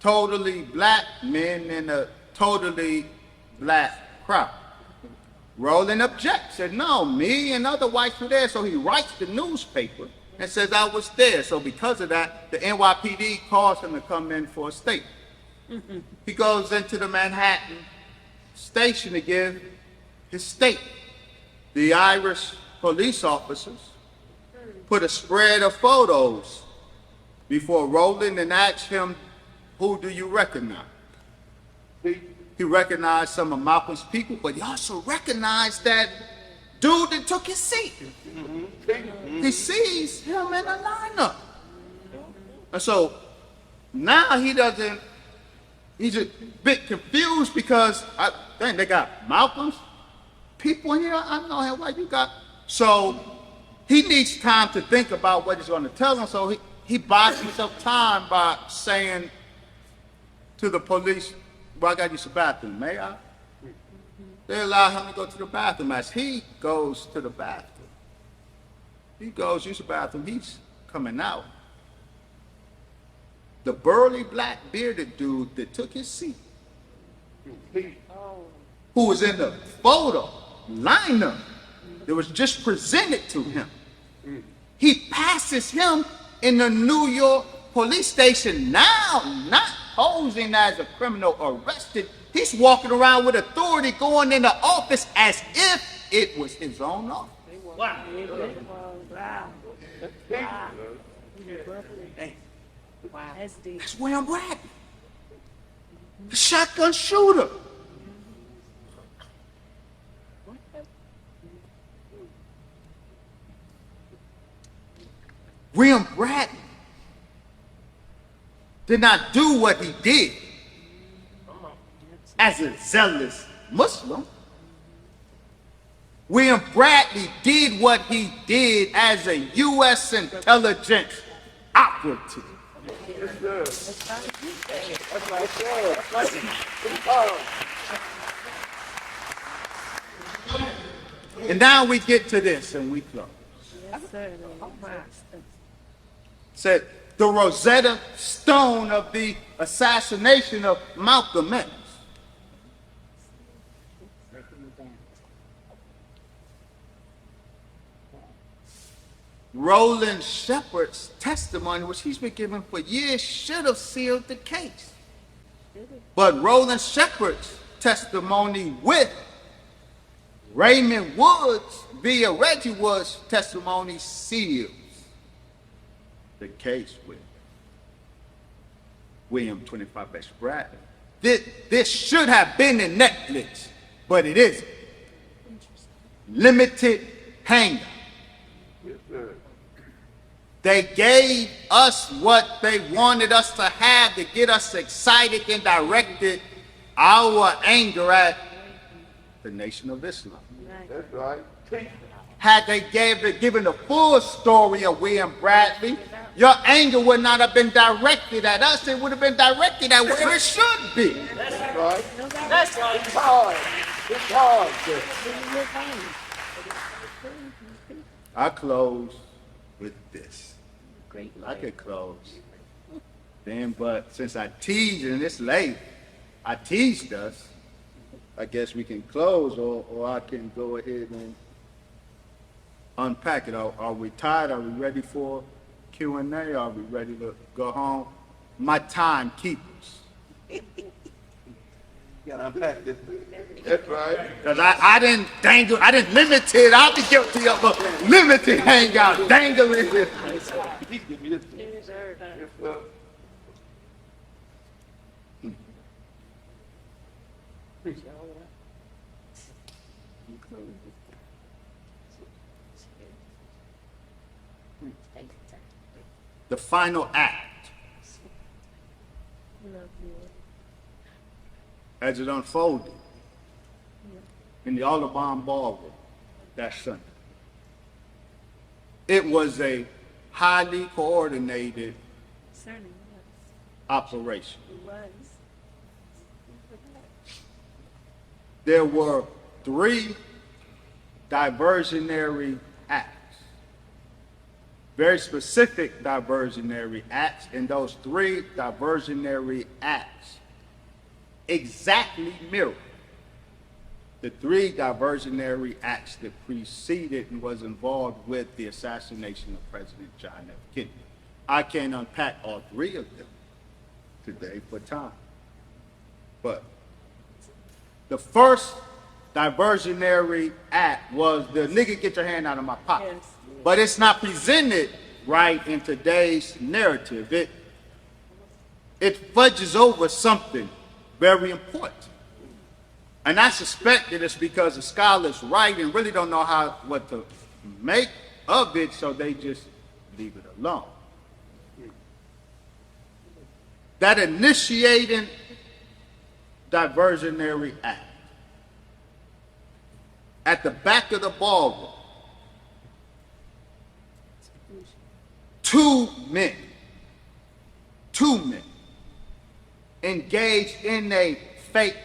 totally black men in a totally black crowd. Roland objects, said, no, me and other whites were there. So he writes the newspaper and says, I was there. So because of that, the NYPD calls him to come in for a statement. He goes into the Manhattan station to give his statement. The Irish police officers put a spread of photos before Roland and asked him, who do you recognize? He recognized some of Malcolm's people, but he also recognized that dude that took his seat. He sees him in a lineup. And so now he's a bit confused because they got Malcolm's people in here. I know how white you got. So he needs time to think about what he's going to tell them. So he buys himself time by saying to the police, well, I got to use the bathroom, may I? They allow him to go to the bathroom. As he goes to the bathroom, he goes, use the bathroom, he's coming out. The burly black bearded dude that took his seat, who was in the photo lineup that was just presented to him, he passes him in the New York police station, now not posing as a criminal arrested. He's walking around with authority, going in the office as if it was his own office. Wow. Wow. Wow. That's deep. That's William Bradley, the shotgun shooter. William Bradley did not do what he did as a zealous Muslim. William Bradley did what he did as a U.S. intelligence operative. Yes, sir. That's right, sir. Take time. And now we get to this and we close. Yes, sir. Said the Rosetta Stone of the assassination of Malcolm X. Roland Shepard's testimony, which he's been given for years, should have sealed the case. But Roland Shepard's testimony with Raymond Woods via Reggie Woods' testimony seals the case with William 25X Bradley. This should have been in Netflix, but it isn't. Limited hangout. Yes, sir. They gave us what they wanted us to have to get us excited and directed our anger at the Nation of Islam. That's right. Teach. Had they given the full story of William Bradley, your anger would not have been directed at us. It would have been directed at where it should be. That's right. That's right. It's hard. It's hard, sir. I close with this. Great I life. could close. Then, but since I teased and it's late, I teased us. I guess we can close, or I can go ahead and unpack it. Are we tired? Are we ready for Q&A? Are we ready to go home? My timekeepers. You gotta unpack this. That's right. Because I didn't dangle, I didn't limit it. I'll be guilty of a limited hangout, dangling this. Please give me this. Yes, sir. Yes, sir. The final act, Love you. as it unfolded in the Audubon Ballroom that Sunday. It was a highly coordinated Certainly operation. was. It was. There were 3 diversionary acts, very specific diversionary acts, and those 3 diversionary acts exactly mirror the 3 diversionary acts that preceded and was involved with the assassination of President John F. Kennedy. I can't unpack all 3 of them today for time. But the first diversionary act was the nigga get your hand out of my pocket. Yes. But it's not presented right in today's narrative. It fudges over something very important. And I suspect that it's because the scholars write and really don't know what to make of it, so they just leave it alone. That initiating diversionary act at the back of the ballroom, 2 men engaged in a fake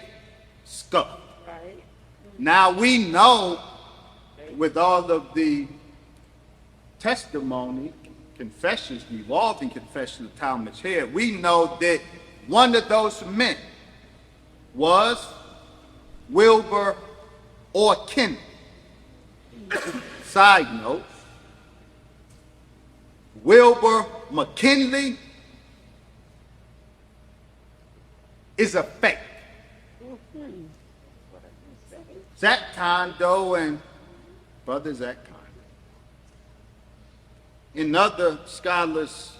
scuffle. Right. Now we know, with all of the testimony, confessions, evolving confession of Talmadge Head, we know that one of those men was Wilbur Orkin. Side note, Wilbur McKinley is a fake. Zach Kondo and Brother Zach Kondo. And other scholars,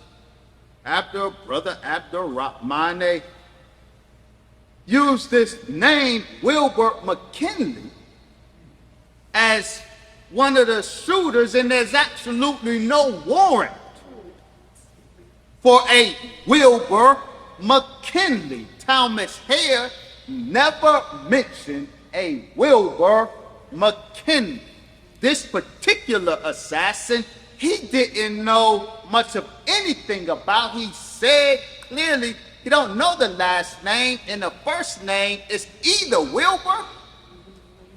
Brother Abdurrahmane, used this name, Wilbur McKinley, as one of the shooters, and there's absolutely no warrant for a Wilbur McKinley. Talmadge Hayer never mentioned a Wilbur McKinley. This particular assassin, he didn't know much of anything about. He said clearly he don't know the last name, and the first name is either Wilbur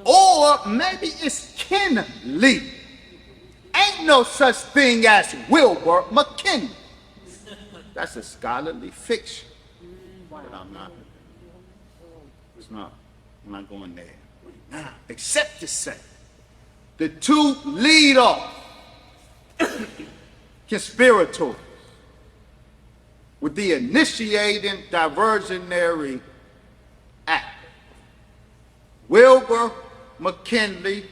or maybe it's Kinley. Ain't no such thing as Wilbur McKinley. That's a scholarly fiction. But I'm not going there. Now, except to say, the two lead off conspirators with the initiating diversionary act. Wilbur McKinley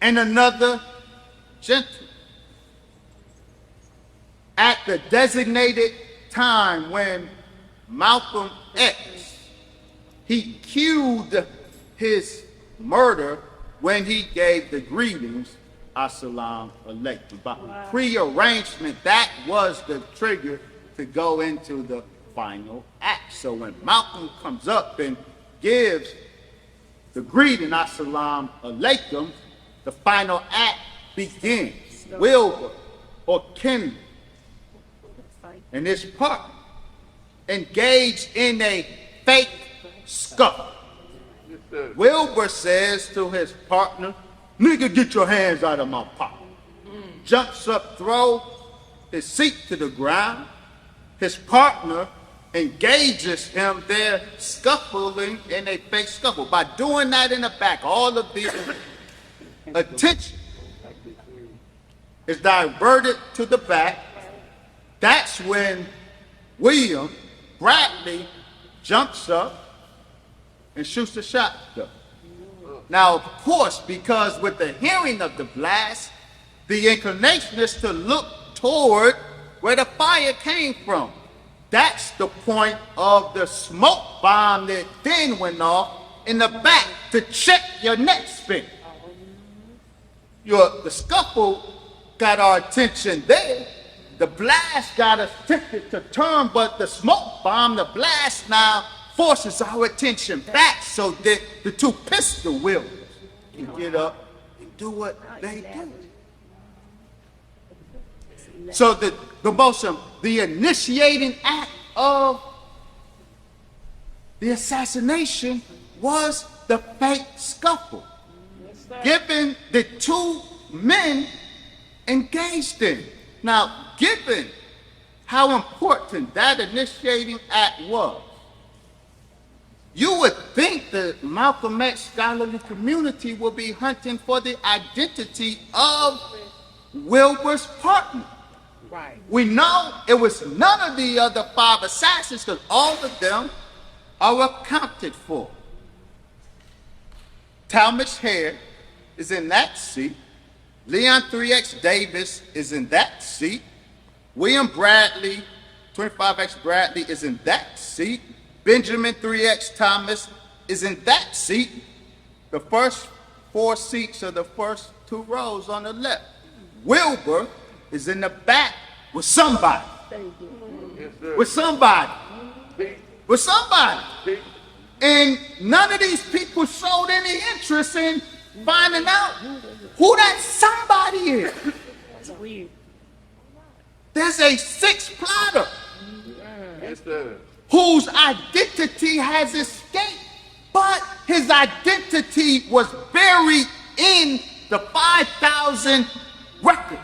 and another gentleman. At the designated time when Malcolm X, he cued his murder when he gave the greetings, Assalamu alaikum. By prearrangement, that was the trigger to go into the final act. So when Malcolm comes up and gives the greeting, Assalamu alaikum, the final act begins. Wilbur or Kinley and his partner engaged in a fake scuffle. Wilbur says to his partner, "Nigga, get your hands out of my pocket." Jumps up, throws his seat to the ground. His partner engages him. They're scuffling in a fake scuffle. By doing that in the back, all of the attention is diverted to the back. That's when William Bradley jumps up and shoots the shotgun. Now, of course, because with the hearing of the blast, the inclination is to look toward where the fire came from. That's the point of the smoke bomb that then went off in the back to check your neck spin. The scuffle got our attention there. The blast got us tempted to turn, but the smoke bomb, the blast now forces our attention back so that the two pistol wielders can get up and do what they do. So the initiating act of the assassination was the fake scuffle, given the two men engaged in. Now, given how important that initiating act was, you would think the Malcolm X scholarly community will be hunting for the identity of Wilbur's partner. Right. We know it was none of the other 5 assassins because all of them are accounted for. Talmadge Hayer is in that seat. Leon 3X Davis is in that seat. William Bradley, 25X Bradley, is in that seat. Benjamin 3X Thomas is in that seat. The first 4 seats are the first 2 rows on the left. Wilbur is in the back with somebody. With somebody. With somebody. And none of these people showed any interest in finding out who that somebody is. That's weird. There's a 6th plotter whose identity has escaped, but his identity was buried in the 5,000 records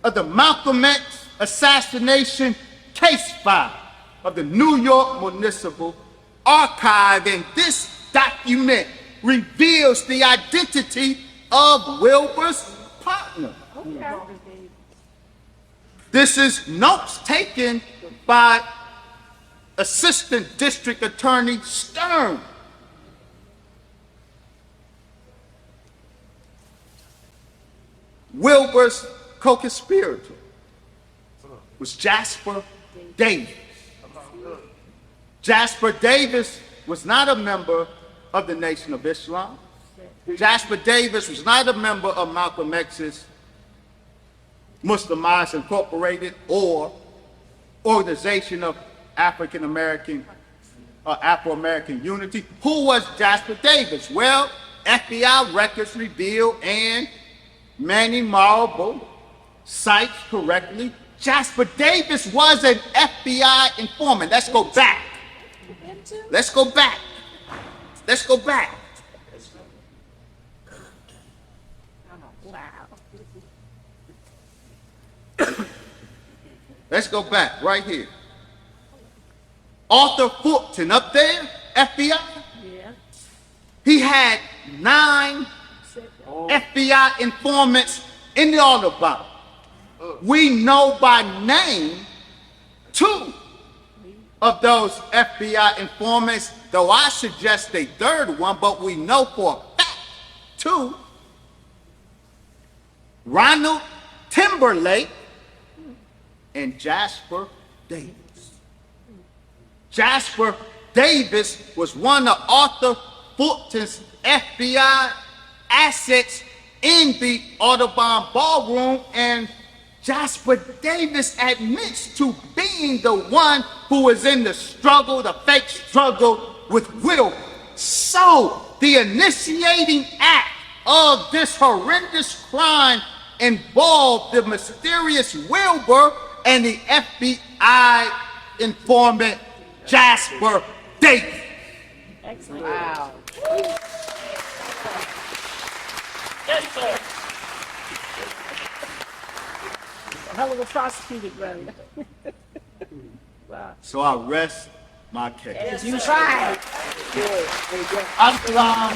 of the Malcolm X assassination case file of the New York Municipal Archive, and this document reveals the identity of Wilbur's partner. Okay. This is notes taken by Assistant District Attorney Stern. Wilbur's co-conspirator was Jasper Davis. Jasper Davis was not a member of the Nation of Islam. Jasper Davis was not a member of Malcolm X's Muslim Minds Incorporated or Organization of Afro-American Unity. Who was Jasper Davis? Well, FBI records reveal, and Manny Marable cites correctly, Jasper Davis was an FBI informant. Let's go back. Let's go back. Let's go back. Wow. Let's go back right here. Arthur Fulton up there, FBI. Yeah. He had 9 FBI informants in the Audubon. We know by name 2 of those FBI informants, though I suggest a third one, but we know for a fact 2. Ronald Timberlake and Jasper Davis. Jasper Davis was one of Arthur Fulton's FBI assets in the Audubon ballroom, and Jasper Davis admits to being the one who was in the struggle, the fake struggle with Wilbur. So the initiating act of this horrendous crime involved the mysterious Wilbur and the FBI informant Jasper Davis. Excellent. Wow. Yes, sir. A hell of a prosecutor, brother. Wow. So I rest my case. Yes, you tried. Assalam.